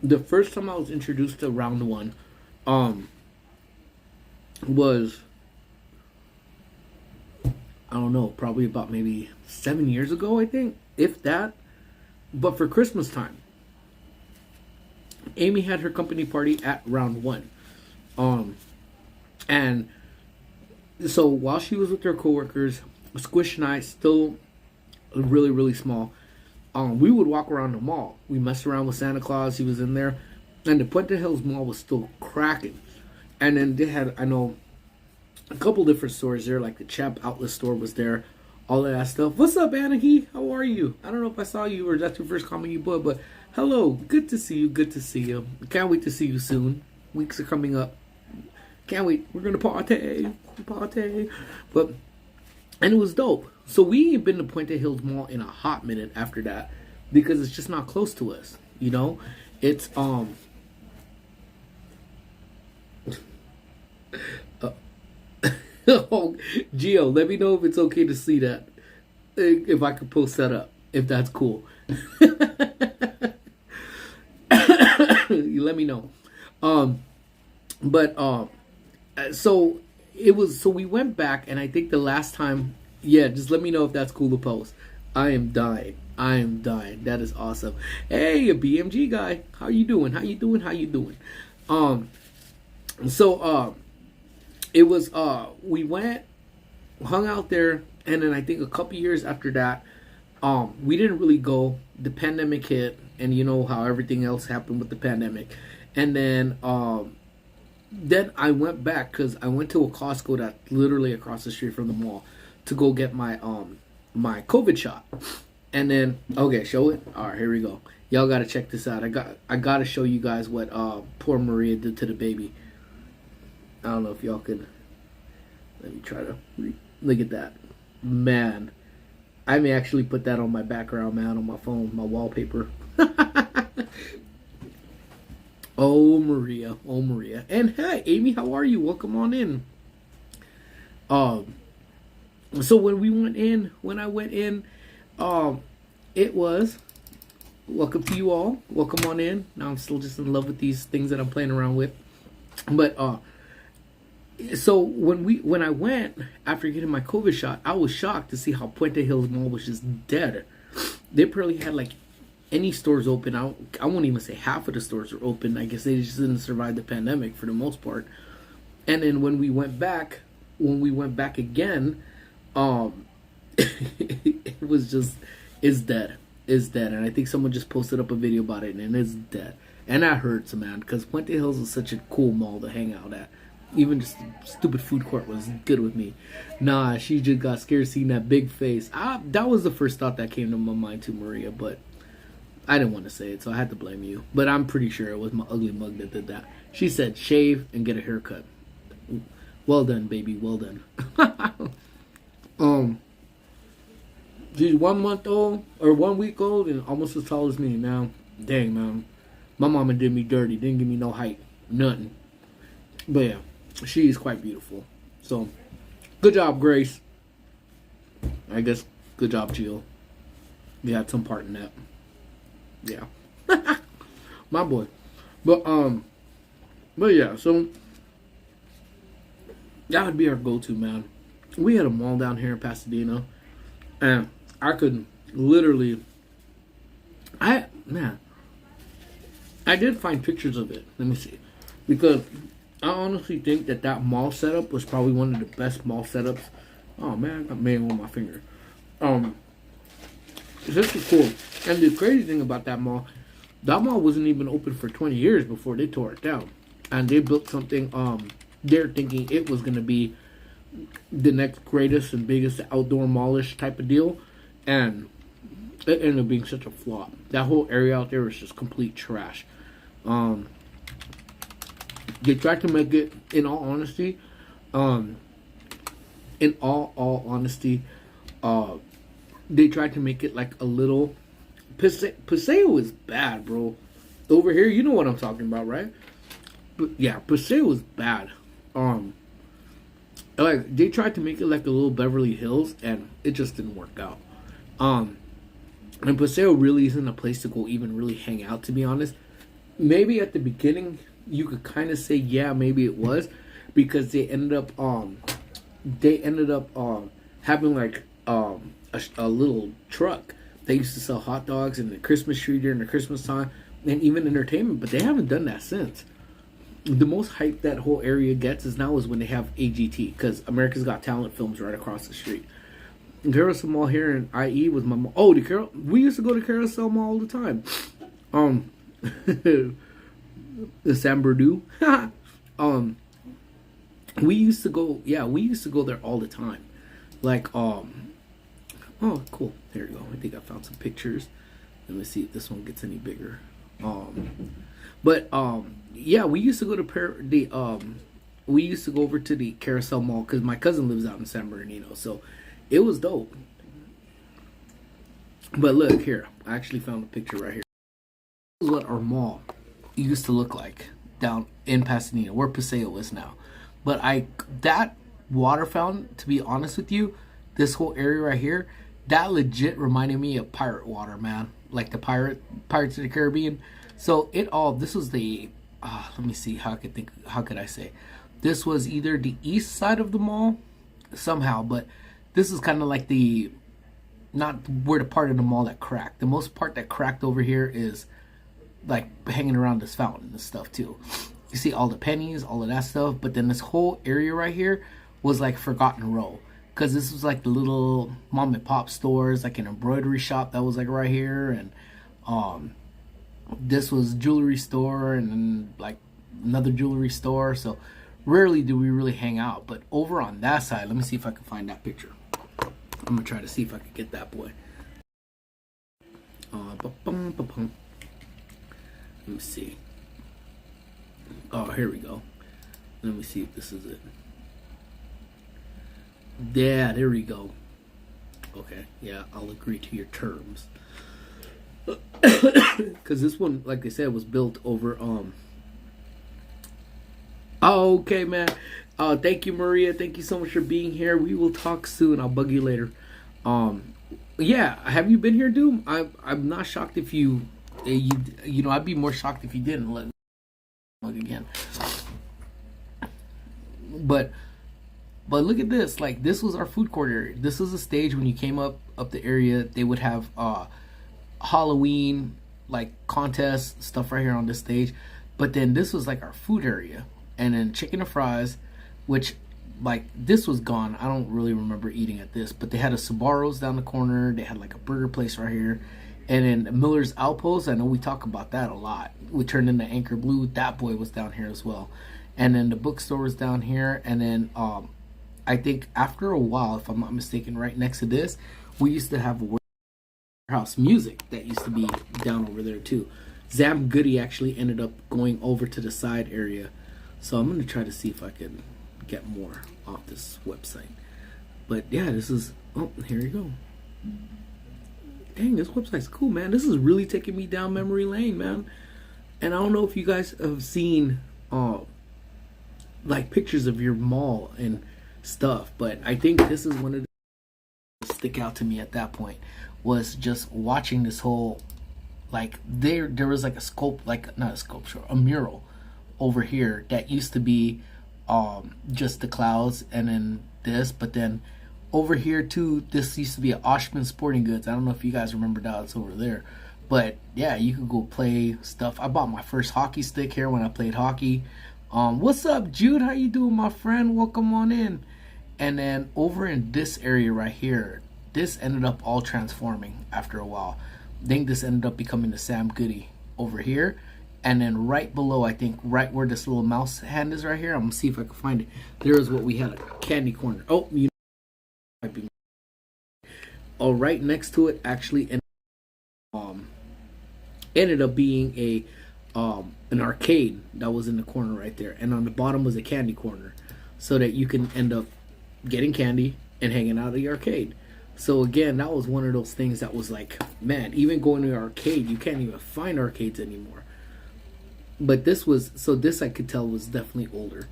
the first time I was introduced to round one was, I don't know, probably about maybe 7 years ago, I think. If that. But for Christmas time. Amy had her company party at round one. And so while she was with her coworkers, Squish and I, still really, really small, we would walk around the mall. We messed around with Santa Claus. He was in there. And the Puente Hills Mall was still cracking. And then they had, I know, a couple different stores there. Like the Chap Outlet store was there. All of that stuff. What's up, Anarchy? How are you? I don't know if I saw you or that's your first comment you put, but hello. Good to see you. Good to see you. Can't wait to see you soon. Weeks are coming up. Can't wait. We're going to party. But, and it was dope. So we ain't been to Puente Hills Mall in a hot minute after that because it's just not close to us. You know? It's, oh, Gio, let me know if it's okay to see that. If I could post that up. If that's cool. You let me know. Um, but so so we went back, and I think the last time, yeah, just let me know if that's cool to post. I am dying. I am dying. That is awesome. Hey, a BMG guy, how you doing? How you doing? How you doing? Um, so it was we went, hung out there, and then I think a couple years after that, we didn't really go. The pandemic hit, and you know how everything else happened with the pandemic, and then I went back because I went to a Costco that's literally across the street from the mall to go get my COVID shot. And then, okay, show it. All right, here we go. Y'all gotta check this out. I gotta show you guys what poor Maria did to the baby. I don't know if y'all could. Let me try to look at that. Man, I may actually put that on my background, man, on my phone, my wallpaper. Oh Maria, oh Maria, and hey Amy, how are you? Welcome on in. So when I went in, it was welcome to you all. Welcome on in. Now I'm still just in love with these things that I'm playing around with, but so when I went after getting my COVID shot, I was shocked to see how Puente Hills Mall was just dead. They barely had like any stores open. I won't even say half of the stores were open. I guess they just didn't survive the pandemic for the most part. And then when we went back again, it was just, it's dead. It's dead. And I think someone just posted up a video about it, and it's dead. And that hurts, man, because Puente Hills is such a cool mall to hang out at. Even just the stupid food court was good with me. Nah, she just got scared seeing that big face. That was the first thought that came to my mind to Maria, but I didn't want to say it, so I had to blame you. But I'm pretty sure it was my ugly mug that did that. She said, shave and get a haircut. Well done, baby. Well done. She's 1 month old, or 1 week old, and almost as tall as me now. Dang, man. My mama did me dirty. Didn't give me no height. Nothing. But yeah, she is quite beautiful. So, good job, Grace. I guess, good job, Jill. You had some part in that. Yeah. My boy. But yeah, so that would be our go-to, man. We had a mall down here in Pasadena, and I could literally, I did find pictures of it. Let me see, because I honestly think that mall setup was probably one of the best mall setups. Oh man, I got mayo on my finger. This is cool. And the crazy thing about that mall wasn't even open for 20 years before they tore it down. And they built something, they're thinking it was going to be the next greatest and biggest outdoor mallish type of deal. And it ended up being such a flop. That whole area out there was just complete trash. They tried to make it, in all honesty, they tried to make it like a little. Paseo is bad, bro. Over here, you know what I'm talking about, right? But yeah, Paseo is bad. Like they tried to make it like a little Beverly Hills, and it just didn't work out. And Paseo really isn't a place to go even really hang out, to be honest. Maybe at the beginning you could kind of say, yeah, maybe it was, because they ended up having like a little truck. They used to sell hot dogs and the Christmas tree during the Christmas time, and even entertainment, but they haven't done that since. The most hype that whole area gets is when they have AGT, because America's Got Talent films right across the street. Carousel Mall here in IE was my mall. Oh, we used to go to Carousel Mall all the time. The San Bernardino. We used to go there all the time. Like, oh, cool. There you go. I think I found some pictures. Let me see if this one gets any bigger. Yeah, we used to go to we used to go over to the Carousel Mall because my cousin lives out in San Bernardino, so it was dope. But look here, I actually found a picture right here. This is what our mall used to look like down in Pasadena, where Paseo is now. But that water fountain, to be honest with you, this whole area right here, that legit reminded me of pirate water, man. Like the Pirates of the Caribbean. So this was the let me see how could I say, this was either the east side of the mall somehow, but this is kind of like the, not where the part of the mall that cracked. The most part that cracked over here is like hanging around this fountain and stuff too. You see all the pennies, all of that stuff, but then this whole area right here was like Forgotten Row, because this was like the little mom and pop stores, like an embroidery shop that was like right here, and this was jewelry store, and then like another jewelry store. So rarely do we really hang out. But over on that side, let me see if I can find that picture. I'm gonna try to see if I can get that boy. Let me see. Oh, here we go. Let me see if this is it. Yeah, there we go. Okay, yeah, I'll agree to your terms. Because this one, like I said, was built over Oh, okay, man. Thank you, Maria. Thank you so much for being here. We will talk soon. I'll bug you later. Yeah, have you been here, Doom? I'm not shocked if you know, I'd be more shocked if you didn't let me look again. But look at this. Like, this was our food court area. This was a stage when you came up the area. They would have Halloween like contests, stuff right here on this stage. But then this was like our food area, and then chicken and fries, which like this was gone. I don't really remember eating at this, but they had a Sbarro's down the corner. They had like a burger place right here, and then Miller's Outpost. I know we talk about that a lot. We turned into Anchor Blue. That boy was down here as well, and then the bookstore was down here, and then I think after a while, if I'm not mistaken, right next to this, we used to have Warehouse Music that used to be down over there too. Zam Goody actually ended up going over to the side area, so I'm gonna try to see if I can get more off this website. But yeah, this is, oh, here you go. Dang, this website's cool, man. This is really taking me down memory lane, man. And I don't know if you guys have seen like pictures of your mall and stuff, but I think this is one of the stick out to me at that point, was just watching this whole, like there was like a mural over here that used to be just the clouds, and then this, but then over here too, this used to be an Oshman Sporting Goods. I don't know if you guys remember that. It's over there, but yeah, you could go play stuff. I bought my first hockey stick here when I played hockey. What's up, Jude? How you doing, my friend? Welcome on in. And then over in this area right here, this ended up all transforming after a while. I think this ended up becoming the Sam Goody over here. And then right below, I think right where this little mouse hand is right here, I'm gonna see if I can find it. There is what we had, a candy corner. Oh, you know, oh, right next to it actually ended up being a an arcade that was in the corner right there, and on the bottom was a candy corner, so that you can end up getting candy and hanging out at the arcade. So again, that was one of those things that was like, man, even going to an arcade, you can't even find arcades anymore. But this was, so this I could tell was definitely older,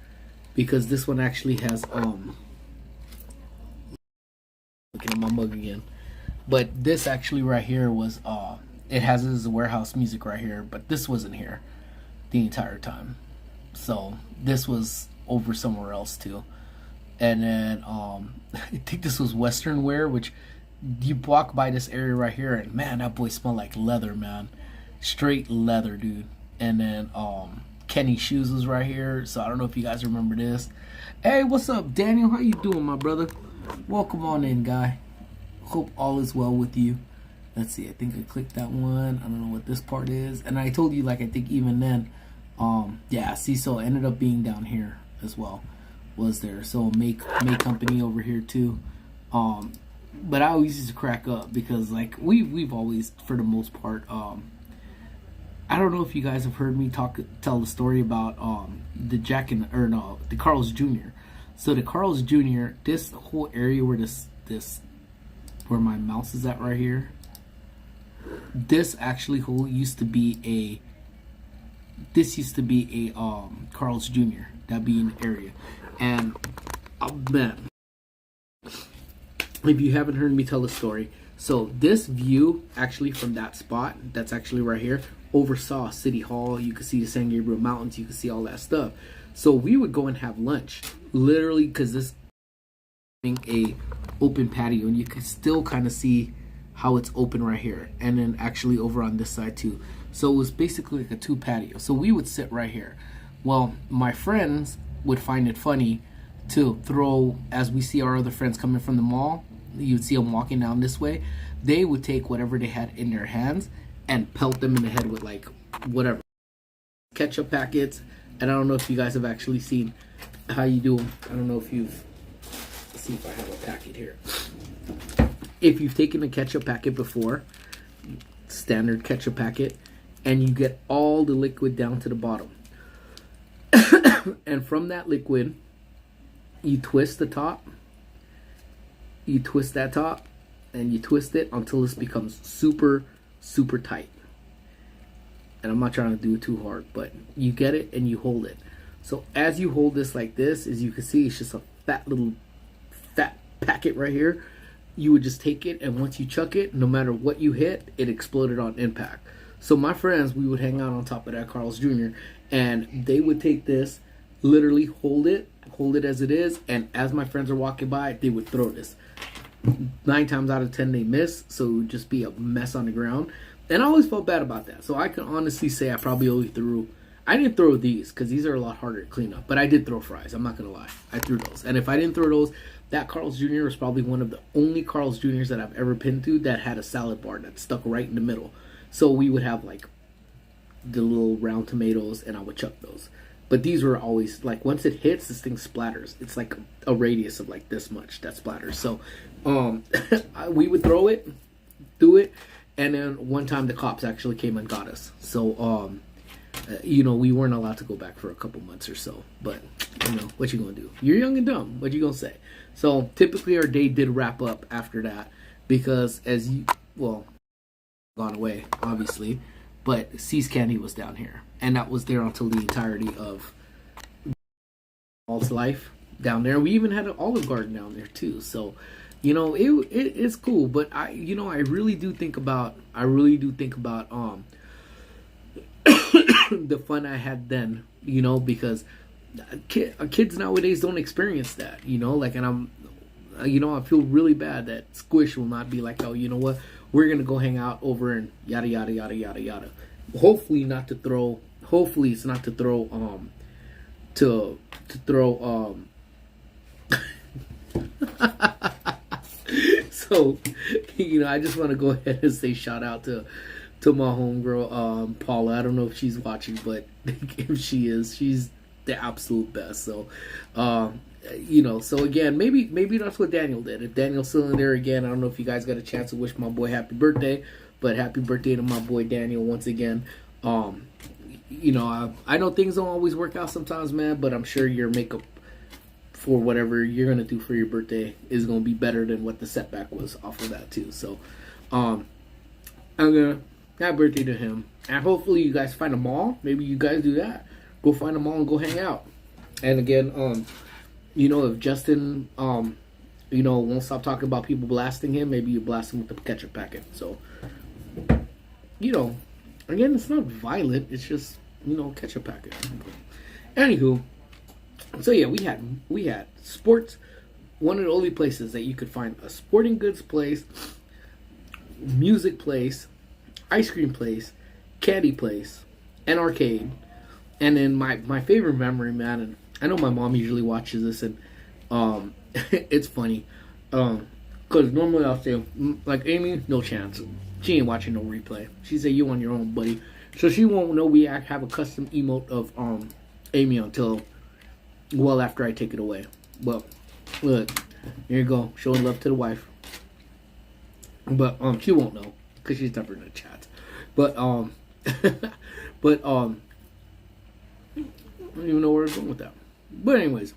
because this one actually has looking at my mug again, but this actually right here was it has this Warehouse Music right here, but this wasn't here the entire time, so this was over somewhere else too. And then I think this was Western Wear, which you walk by this area right here, and man, that boy smelled like leather, man, straight leather, dude. And then Kenny Shoes was right here, so I don't know if you guys remember this. Hey, what's up, Daniel? How you doing, my brother? Welcome on in, guy. Hope all is well with you. Let's see, I think I clicked that one. I don't know what this part is. And I told you, like, I think even then, yeah, see, so it ended up being down here as well, was there. So make company over here too. But I always used to crack up because, like, we've always, for the most part, I don't know if you guys have heard me tell the story about the Carl's Jr. So the Carl's Jr., this whole area where this where my mouse is at right here, this actually used to be a Carl's Jr. That being the area. And man, if you haven't heard me tell the story, so this view actually from that spot, that's actually right here, oversaw City Hall. You could see the San Gabriel Mountains. You could see all that stuff. So we would go and have lunch, literally, because this a open patio, and you can still kind of see how it's open right here, and then actually over on this side too. So it was basically like a two patio. So we would sit right here. Well, my friends would find it funny to throw, as we see our other friends coming from the mall, you'd see them walking down this way, they would take whatever they had in their hands and pelt them in the head with like whatever ketchup packets. And I don't know if you guys have actually seen how you do them. I don't know if you've, let's see if I have a packet here. If you've taken a ketchup packet before, standard ketchup packet, and you get all the liquid down to the bottom, and from that liquid you twist the top, you twist that top, and you twist it until this becomes super tight. And I'm not trying to do it too hard, but you get it and you hold it. So as you hold this like this, as you can see, it's just a fat packet right here. You would just take it, and once you chuck it, no matter what you hit, it exploded on impact. So my friends, we would hang out on top of that Carl's Jr., and they would take this, literally hold it as it is, and as my friends are walking by, they would throw this. 9 times out of 10 they miss, so it would just be a mess on the ground. And I always felt bad about that. So I can honestly say I probably only threw, I didn't throw these because these are a lot harder to clean up, but I did throw fries. I'm not gonna lie, I threw those. And if I didn't throw those, that Carl's Jr. was probably one of the only Carl's Jr.'s that I've ever been to that had a salad bar that stuck right in the middle. So we would have like the little round tomatoes, and I would chuck those. But these were always like, once it hits, this thing splatters. It's like a radius of like this much that splatters. So we would throw it, do it, and then one time the cops actually came and got us. So we weren't allowed to go back for a couple months or so. But what you gonna do? You're young and dumb. What you gonna say? So typically our day did wrap up after that, because gone away obviously, but C's Candy was down here, and that was there until the entirety of Alt's life down there. We even had an Olive Garden down there too. So it's cool. But I really do think about the fun I had then, because kids nowadays don't experience that, and I feel really bad that Squish will not be like, oh, you know what, we're gonna go hang out over and yada yada yada yada yada. Hopefully it's not to throw So I just want to go ahead and say shout out to my homegirl Paula. I don't know if she's watching, but if she is, she's the absolute best. So so again, maybe that's what Daniel did. If Daniel's still in there again, I don't know if you guys got a chance to wish my boy happy birthday, but happy birthday to my boy Daniel once again. I know things don't always work out sometimes, man, but I'm sure your makeup for whatever you're gonna do for your birthday is gonna be better than what the setback was off of that too. So I'm gonna happy birthday to him, and hopefully you guys find a mall. Maybe you guys do that. Go find a mall and go hang out. And again, if Justin won't stop talking about people blasting him, maybe you blast him with the ketchup packet. So again, it's not violent, it's just ketchup packet. Anywho, so yeah, we had sports. One of the only places that you could find a sporting goods place, music place, ice cream place, candy place, an arcade. And then my favorite memory, man, and I know my mom usually watches this, and it's funny, because normally I'll say, like, Amy, no chance. She ain't watching no replay. She said, you on your own, buddy. So she won't know we have a custom emote of Amy until well after I take it away. Well, look, here you go, showing love to the wife. But she won't know because she's never in the chat. But I don't even know where I'm going with that. But anyways,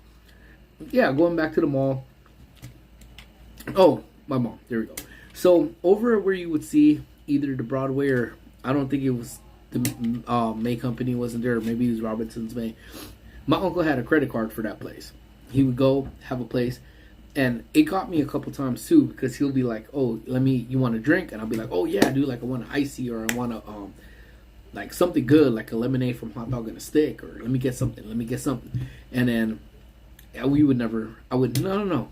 yeah, going back to the mall. Oh, my mom. There we go. So over where you would see either the Broadway, or I don't think it was the May Company wasn't there. Or maybe it was Robinson's May. My uncle had a credit card for that place. He would go have a place, and it got me a couple times too, because he'll be like, "Oh, you want a drink?" And I'll be like, "Oh yeah, I do. Like I want an icy, or I want like something good, like a lemonade from Hot Dog and a Stick, or let me get something. And then we would never, I would, no,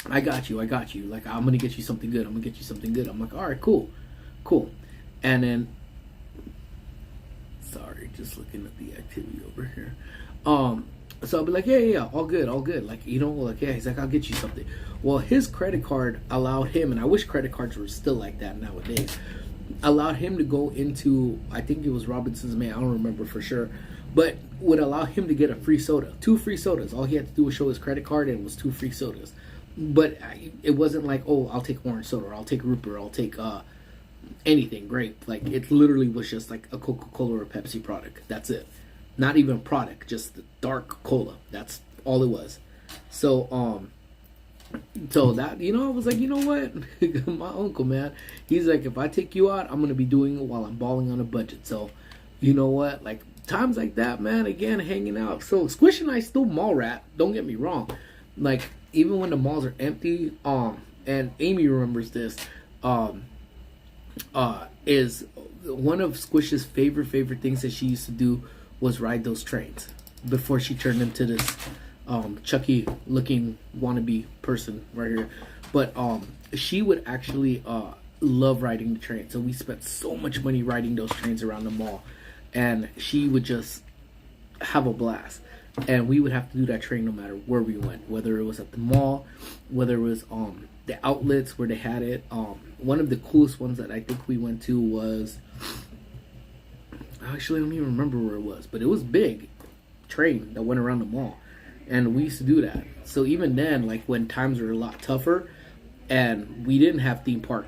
I got you. Like, I'm going to get you something good. I'm like, all right, cool. And then, sorry, just looking at the activity over here. So I'll be like, yeah, all good. Like, like, yeah, he's like, I'll get you something. Well, his credit card allowed him, and I wish credit cards were still like that nowadays, allowed him to go into, I think it was Robinson's May, I don't remember for sure, but would allow him to get a free soda, 2 free sodas. All he had to do was show his credit card, and it was 2 free sodas. But it wasn't like, oh, I'll take orange soda, or I'll take root beer, or I'll take anything grape. Like, it literally was just like a Coca-Cola or a Pepsi product. That's it. Not even a product, just the dark cola. That's all it was. So that, I was like, you know what? My uncle, man, he's like, if I take you out, I'm going to be doing it while I'm balling on a budget. So, you know what? Like, times like that, man, again, hanging out. So, Squish and I still mall rat. Don't get me wrong. Like, even when the malls are empty, and Amy remembers this, is one of Squish's favorite things that she used to do was ride those trains before she turned into this Chucky looking wannabe person right here. But she would actually love riding the train. So we spent so much money riding those trains around the mall, and she would just have a blast. And we would have to do that train no matter where we went, whether it was at the mall, whether it was the outlets where they had it. One of the coolest ones that I think we went to was, actually I don't even remember where it was, but it was big train that went around the mall, and we used to do that. So even then, like when times were a lot tougher and we didn't have theme park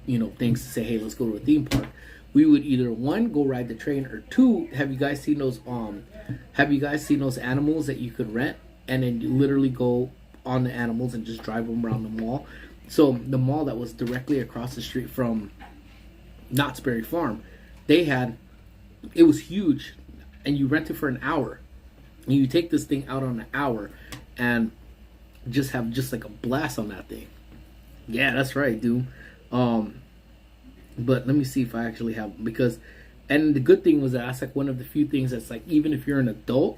things to say, hey, let's go to a theme park, we would either, one, go ride the train, or two, have you guys seen those animals that you could rent, and then you literally go on the animals and just drive them around the mall? So the mall that was directly across the street from Knott's Berry Farm, it was huge, and you rent it for an hour, and you take this thing out on an hour and just have just like a blast on that thing. Yeah, that's right, dude. But let me see if I actually have, and the good thing was that that's like one of the few things that's like, even if you're an adult,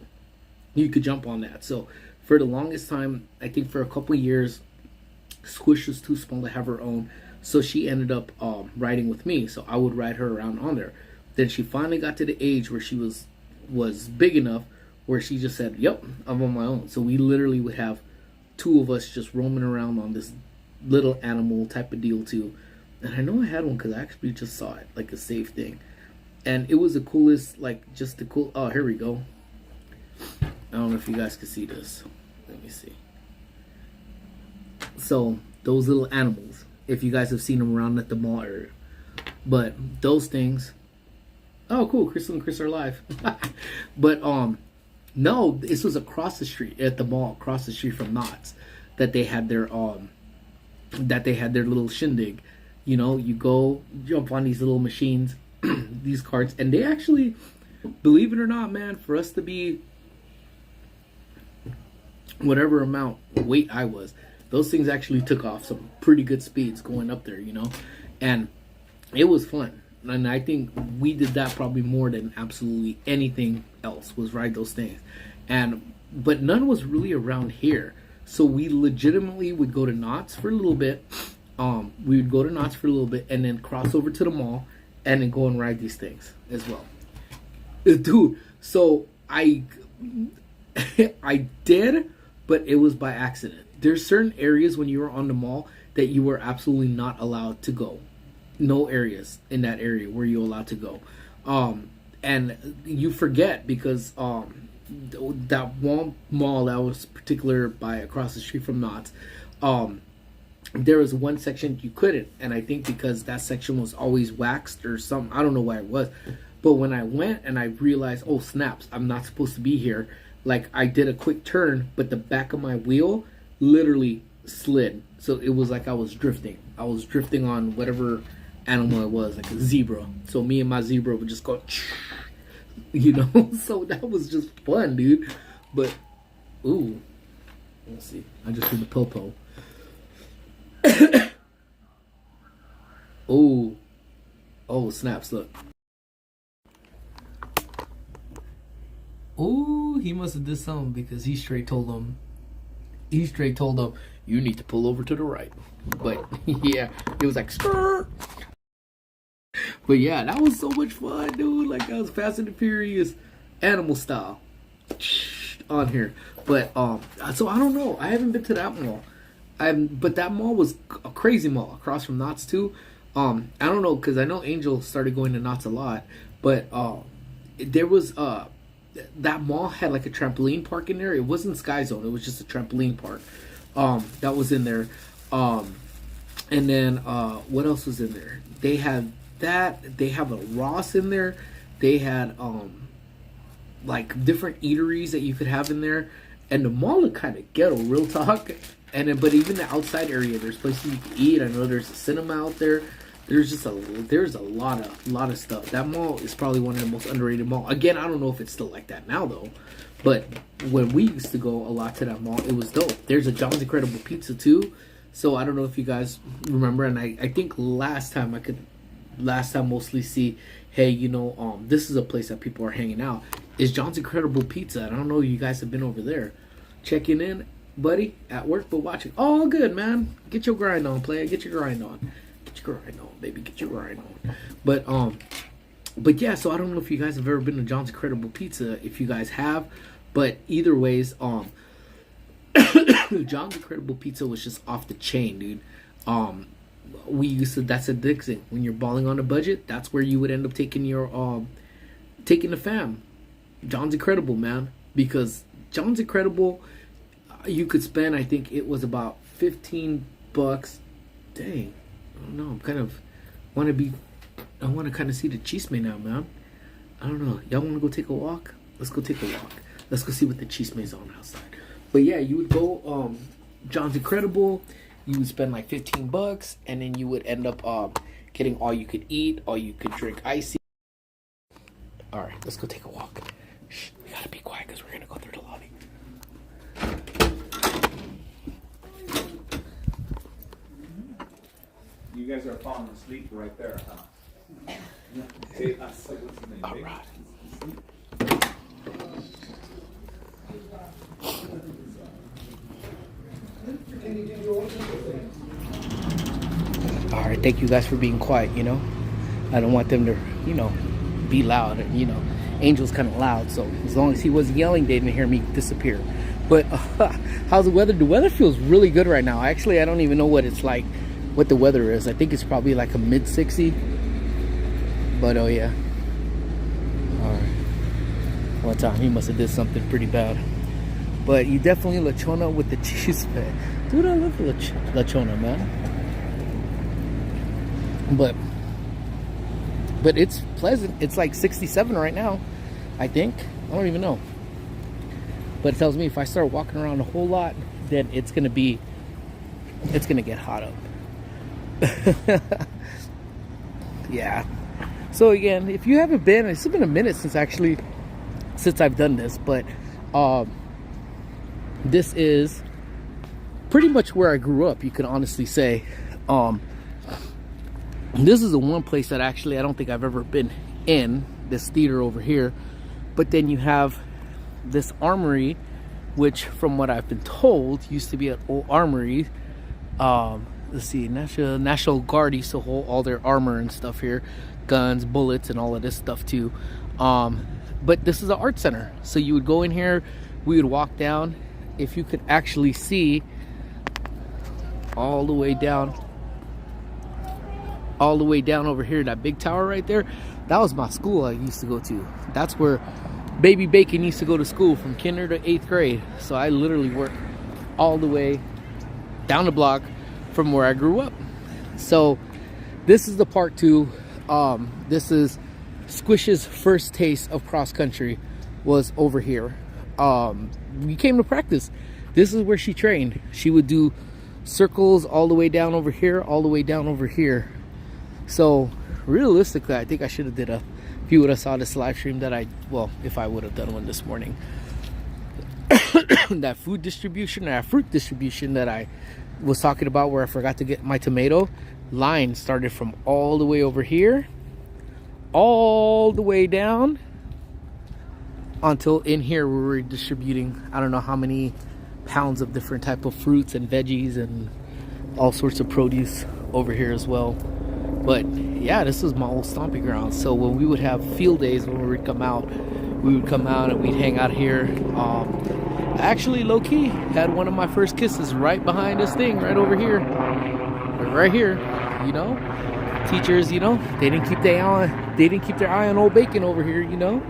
you could jump on that. So for the longest time, I think for a couple of years, Squish was too small to have her own, so she ended up riding with me. So I would ride her around on there. Then she finally got to the age where she was big enough where she just said, yep, I'm on my own. So we literally would have 2 of us just roaming around on this little animal type of deal too. And I know I had one because I actually just saw it, like a safe thing. And it was the coolest, oh, here we go. I don't know if you guys can see this. Let me see. So those little animals, if you guys have seen them around at the mall area. But those things, oh cool, Crystal and Chris are live. But no, this was across the street at the mall, across the street from Knott's, that they had their little shindig. You go jump on these little machines, these carts, and they actually, believe it or not, man, for us to be whatever amount weight I was, those things actually took off some pretty good speeds going up there, and it was fun. And I think we did that probably more than absolutely anything else, was ride those things. But none was really around here, so we legitimately would go to Knott's for a little bit. We would go to Knott's for a little bit and then cross over to the mall and then go and ride these things as well. Dude, so I did, but it was by accident. There's certain areas when you were on the mall that you were absolutely not allowed to go. No areas in that area where you're allowed to go. And you forget because that one mall that was particular by across the street from Knott's, there was one section you couldn't, and I think because that section was always waxed or something, I don't know why it was. But when I went and I realized, oh snaps, I'm not supposed to be here, like I did a quick turn, but the back of my wheel literally slid. So it was like I was drifting. I was drifting on whatever animal it was, like a zebra. So me and my zebra would just go, so that was just fun, dude. But, ooh, let's see. I just heard the popo. Oh snaps, look. Oh, he must have did something because he straight told him. He straight told him, "You need to pull over to the right." But yeah, it was like skirt. But yeah, that was so much fun, dude. Like that was Fast and the Furious, animal style, on here. But so I don't know. I haven't been to that mall. But that mall was a crazy mall across from Knott's too. I don't know because I know Angel started going to Knott's a lot, but there was that mall had like a trampoline park in there. It wasn't Sky Zone. It was just a trampoline park. That was in there. And then what else was in there? They had that. They have a Ross in there. They had like different eateries that you could have in there. And the mall looked kind of ghetto, real talk. And then, but even the outside area, there's places you can eat. I know there's a cinema out there. There's a lot of stuff. That mall is probably one of the most underrated malls. Again, I don't know if it's still like that now though. But when we used to go a lot to that mall, it was dope. There's a John's Incredible Pizza too. So I don't know if you guys remember, and I think last time mostly see, hey, you know, this is a place that people are hanging out. Is John's Incredible Pizza. I don't know if you guys have been over there. Checking in, buddy, at work, but watching. Oh, good, man. Get your grind on, player. Get your grind on. Get your grind on, baby. Get your grind on. But yeah, so I don't know if you guys have ever been to John's Incredible Pizza. If you guys have, but either ways, John's Incredible Pizza was just off the chain, dude. We used to, that's a Dixon. When you're balling on a budget, that's where you would end up taking your taking the fam. John's Incredible, man, because John's Incredible, you could spend, I think it was about $15. Dang, I don't know. I want to kind of see the chisme now, man. I don't know. Y'all want to go take a walk? Let's go take a walk. Let's go see what the chisme is on outside. But yeah, you would go John's Incredible. You would spend like $15, and then you would end up getting all you could eat, all you could drink icy. All right, let's go take a walk. Shh, we gotta be quiet because we're gonna go through the lobby. You guys are falling asleep right there, huh? Hey, all right. All right, thank you guys for being quiet. You know, I don't want them to, you know, be loud. And you know, Angel's kind of loud, so as long as he was yelling, they didn't hear me disappear. But how's the weather? The weather feels really good right now. Actually, I don't even know what it's like, what the weather is. I think it's probably like a mid-60. But oh yeah. All right. One time he must have did something pretty bad. But you definitely lechona with the cheese pad. Dude, I love the lechona, man. But it's pleasant. It's like 67 right now, I think. I don't even know. But it tells me if I start walking around a whole lot, then it's gonna get hot up. Yeah. So again, if you haven't been, it's been a minute since I've done this, but this is pretty much where I grew up, you can honestly say. This is the one place that actually I don't think I've ever been in, this theater over here. But then you have this armory, which from what I've been told used to be an old armory. Let's see, National Guard used to hold all their armor and stuff here, guns, bullets, and all of this stuff too. But this is an art center, so you would go in here, we would walk down. If you could actually see all the way down over here, that big tower right there, that was my school I used to go to. That's where Baby Bacon used to go to school from kinder to 8th grade. So I literally worked all the way down the block from where I grew up. So this is the part two. This is Squish's first taste of cross country was over here. We came to practice. This is where she trained. She would do circles all the way down over here, all the way down over here. So realistically, I think I should have did if you would have saw this live stream if I would have done one this morning. That food distribution, that fruit distribution that I was talking about, where I forgot to get my tomato line, started from all the way over here, all the way down until in here we were distributing, I don't know how many pounds of different type of fruits and veggies and all sorts of produce over here as well. But yeah, this was my old stomping ground. So when we would have field days, when we would come out, and we'd hang out here. Actually, low-key, had one of my first kisses right behind this thing, right over here. Right here, you know. Teachers, you know, they didn't keep their eye on old bacon over here, you know.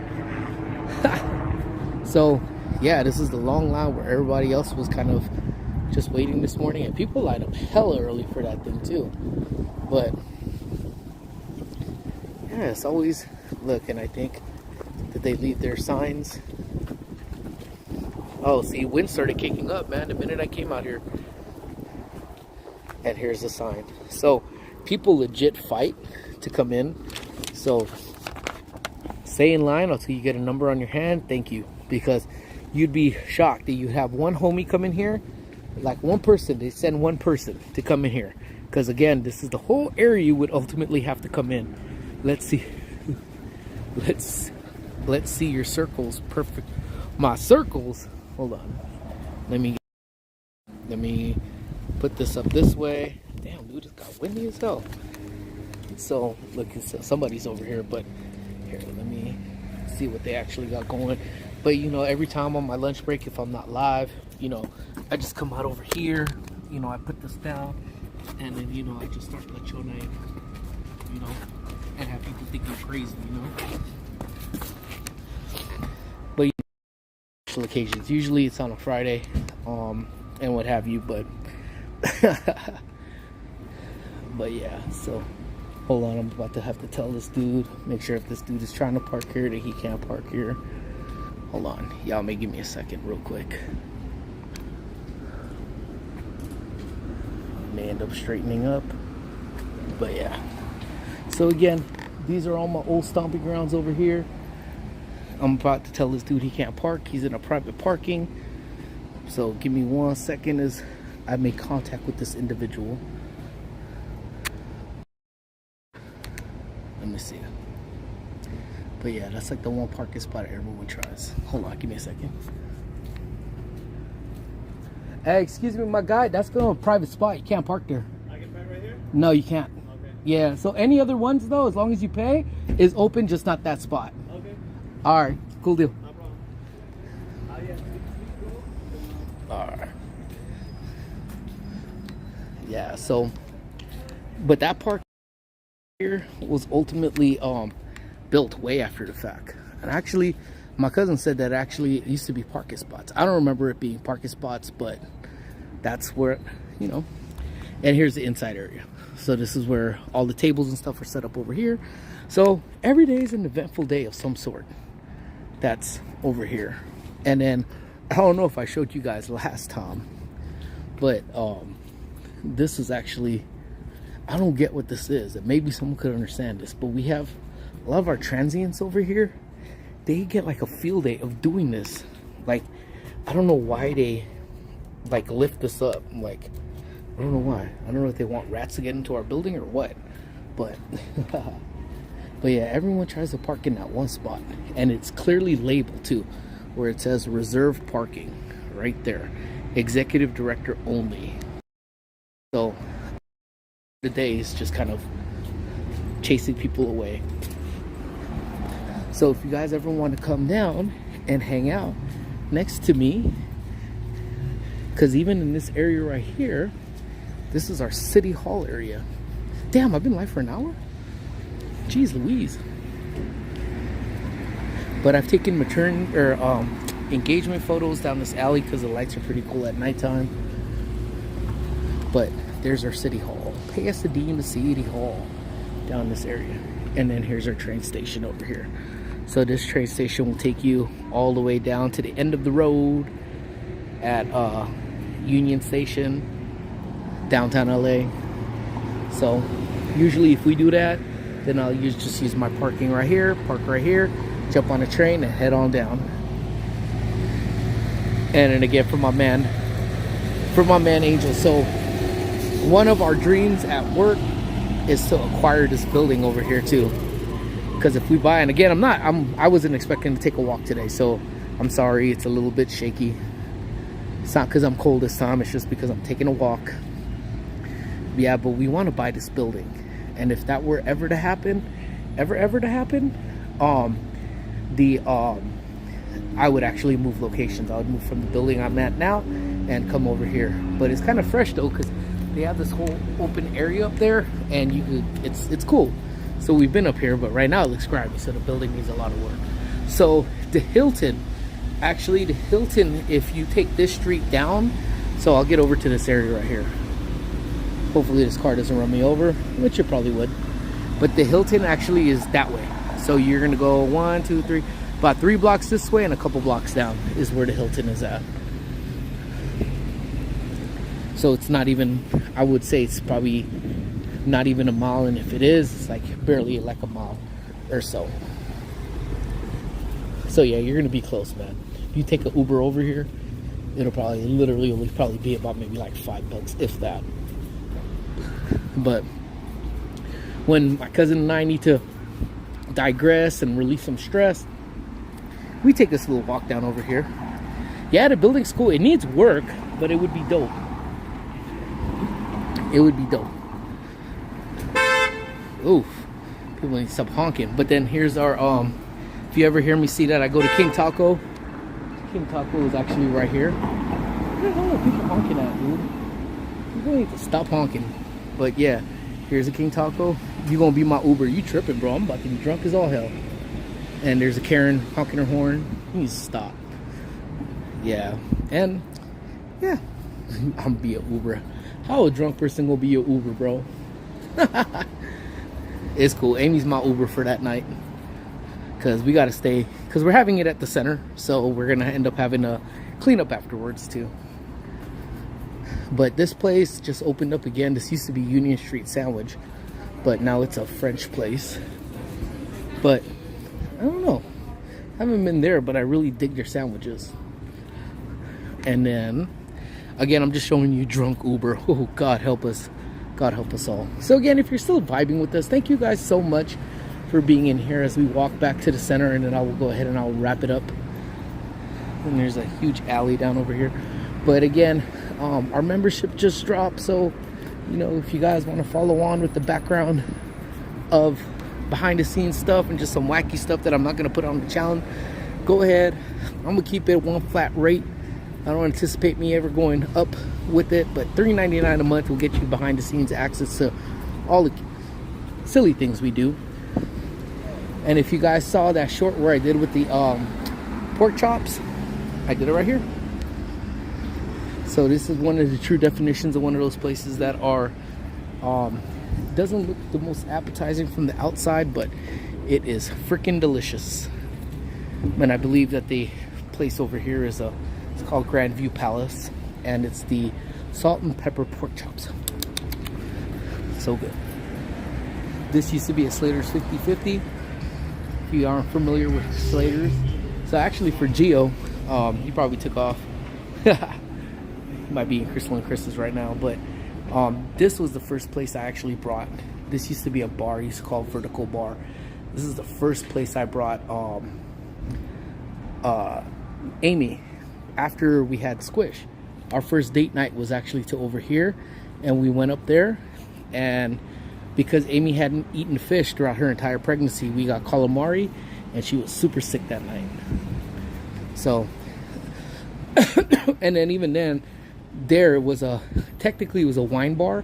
So yeah, this is the long line where everybody else was kind of just waiting this morning, and people lined up hella early for that thing too. But yeah, it's always, look, and I think that they leave their signs. Oh, see, wind started kicking up, man, the minute I came out here. And here's the sign. So people legit fight to come in. So stay in line until you get a number on your hand. Thank you. Because you'd be shocked that you have one homie come in here, like one person, they send one person to come in here. Because again, this is the whole area you would ultimately have to come in. Let's see. Let's see your circles. Perfect. My circles. Hold on. Let me put this up this way. Damn, dude, it got windy as hell. So look, somebody's over here, but here, let me see what they actually got going. But you know, every time on my lunch break, if I'm not live, you know, I just come out over here, you know, I put this down, and then, you know, I just start lechoning, you know, and have people think I'm crazy, you know. But you know, special occasions, usually it's on a Friday, and what have you, but but yeah, so hold on, I'm about to have to tell this dude, make sure if this dude is trying to park here that he can't park here. Hold on, y'all may give me a second real quick. May end up straightening up, but yeah. So again, these are all my old stomping grounds over here. I'm about to tell this dude he can't park. He's in a private parking. So give me 1 second as I make contact with this individual. Let me see. But yeah, that's like the one parking spot everyone tries. Hold on, give me a second. Hey, excuse me, my guy, that's going to a private spot. You can't park there. I can park right here? No, you can't. Okay. Yeah, so any other ones though, as long as you pay, is open, just not that spot. Okay. All right, cool deal. No problem. All right. Yeah, so, but that park here was ultimately built way after the fact. And actually, my cousin said that actually it used to be parking spots. I don't remember it being parking spots, but that's where, you know. And here's the inside area. So this is where all the tables and stuff are set up over here. So every day is an eventful day of some sort. That's over here. And then I don't know if I showed you guys last time, but this is actually, I don't get what this is, and maybe someone could understand this, but we have a lot of our transients over here. They get like a field day of doing this. Like, I don't know why they like lift this up. Like, I don't know why. I don't know if they want rats to get into our building or what, but but yeah, everyone tries to park in that one spot, and it's clearly labeled too, where it says reserved parking right there, executive director only. So the day is just kind of chasing people away. So if you guys ever want to come down and hang out next to me, because even in this area right here, this is our city hall area. Damn, I've been live for an hour? Jeez Louise. But I've taken engagement photos down this alley because the lights are pretty cool at nighttime. But there's our city hall. Past the Dean of City Hall down this area. And then here's our train station over here. So this train station will take you all the way down to the end of the road at Union Station, downtown LA. So usually if we do that, then I'll just use my parking right here, park right here, jump on a train and head on down. And then again for my man Angel. So one of our dreams at work is to acquire this building over here too. Because if we buy, and again, I wasn't expecting to take a walk today, so I'm sorry, it's a little bit shaky. It's not because I'm cold this time, it's just because I'm taking a walk. Yeah, but we want to buy this building, and if that were ever to happen, I would actually move locations. I would move from the building I'm at now and come over here. But it's kind of fresh though, because they have this whole open area up there, and it's cool. So we've been up here, but right now it looks grimy, so the building needs a lot of work. So the Hilton, if you take this street down, so I'll get over to this area right here. Hopefully this car doesn't run me over, which it probably would. But the Hilton actually is that way. So you're gonna go 1, 2, 3, about 3 blocks this way and a couple blocks down is where the Hilton is at. So it's not even, I would say it's probably not even a mile, and if it is, it's like barely like a mile or so. So yeah, you're gonna be close, man. If you take an Uber over here, it'll probably literally probably be about maybe like $5, if that. But when my cousin and I need to digress and release some stress, we take this little walk down over here. Yeah, the building's cool. It needs work, but it would be dope. It would be dope. Oof. People need to stop honking. But then here's our if you ever hear me see that I go to King Taco, King Taco is actually right here. What the hell are people honking at, dude? You really need to stop honking. But yeah, here's a King Taco. You gonna be my Uber. You tripping, bro. I'm about to be drunk as all hell. And there's a Karen honking her horn. You need to stop. Yeah. And yeah, I'm gonna be an Uber. How a drunk person gonna be your Uber, bro? It's cool. Amy's my Uber for that night, because we gotta stay, because we're having it at the center, so we're gonna end up having a cleanup afterwards too. But this place just opened up again. This used to be Union Street Sandwich, but now it's a French place. But I don't know, I haven't been there, but I really dig their sandwiches. And then again, I'm just showing you drunk Uber. Oh, God help us. God help us all. So again, if you're still vibing with us, thank you guys so much for being in here as we walk back to the center, and then I will go ahead and I'll wrap it up. And there's a huge alley down over here. But again, our membership just dropped, so you know, if you guys want to follow on with the background of behind the scenes stuff and just some wacky stuff that I'm not going to put on the channel, go ahead. I'm going to keep it one flat rate. I don't anticipate me ever going up with it, but $3.99 a month will get you behind the scenes access to all the silly things we do. And if you guys saw that short where I did with the pork chops, I did it right here. So this is one of the true definitions of one of those places that are doesn't look the most appetizing from the outside, but it is freaking delicious. And I believe that the place over here is it's called Grand View Palace, and it's the salt and pepper pork chops. So good. This used to be a Slater's 50/50. If you aren't familiar with Slater's, so actually for Gio, he probably took off. He might be in Crystal and Chris's right now, but this was the first place I actually brought. This used to be a bar, used to call Vertical Bar. This is the first place I brought Amy after we had Squish. Our first date night was actually to over here, and we went up there, and because Amy hadn't eaten fish throughout her entire pregnancy, we got calamari, and she was super sick that night. So and then even then, there was technically it was a wine bar,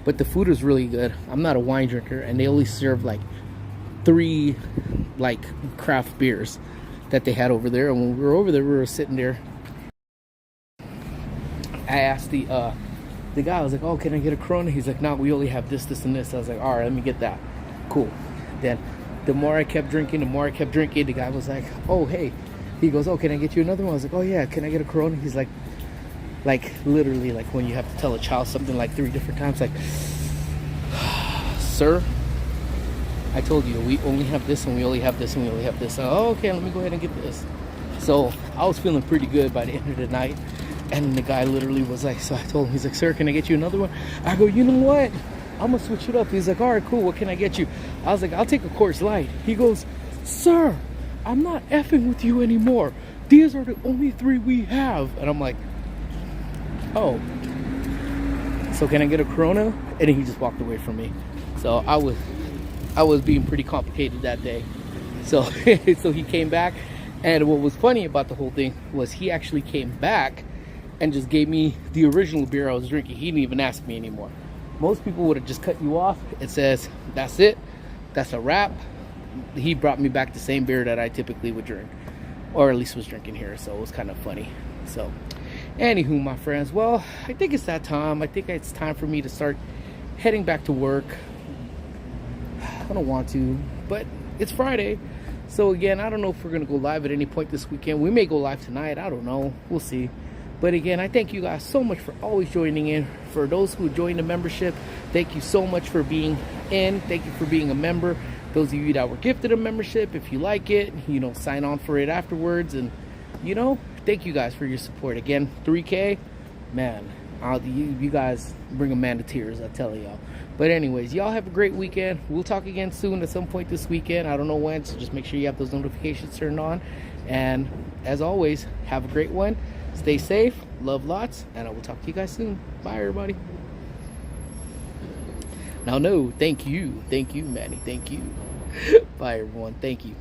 but the food was really good. I'm not a wine drinker, and they only served like 3 like craft beers that they had over there. And when we were over there, we were sitting there. I asked the guy, I was like, oh, can I get a Corona? He's like, no, we only have this, this, and this. I was like, all right, let me get that. Cool. Then the more I kept drinking, the guy was like, oh, hey. He goes, oh, can I get you another one? I was like, oh, yeah, can I get a Corona? He's like literally, like when you have to tell a child something like 3 different times, like, sir, I told you, we only have this, and we only have this, and we only have this. Oh, okay, let me go ahead and get this. So I was feeling pretty good by the end of the night. And the guy literally was like, so I told him, he's like, sir, can I get you another one? I go, you know what? I'm gonna switch it up. He's like, all right, cool. What can I get you? I was like, I'll take a Coors Light. He goes, sir, I'm not effing with you anymore. These are the only 3 we have. And I'm like, oh, so can I get a Corona? And then he just walked away from me. So I was being pretty complicated that day. So so he came back, and what was funny about the whole thing was he actually came back and just gave me the original beer I was drinking. He didn't even ask me anymore. Most people would have just cut you off. It says, that's it, that's a wrap. He brought me back the same beer that I typically would drink, or at least was drinking here. So it was kind of funny. So anywho, my friends, well, I think it's that time. I think it's time for me to start heading back to work. I don't want to, but it's Friday. So again, I don't know if we're going to go live at any point this weekend. We may go live tonight. I don't know. We'll see. But again, I thank you guys so much for always joining in. For those who joined the membership, thank you so much for being in. Thank you for being a member. Those of you that were gifted a membership, if you like it, sign on for it afterwards. And, thank you guys for your support. Again, 3K, man, you guys bring a man to tears, I tell y'all. But anyways, y'all have a great weekend. We'll talk again soon at some point this weekend. I don't know when, so just make sure you have those notifications turned on. And as always, have a great one. Stay safe, love lots, and I will talk to you guys soon. Bye, everybody. Now, no, thank you, Manny, thank you. Bye, everyone. Thank you.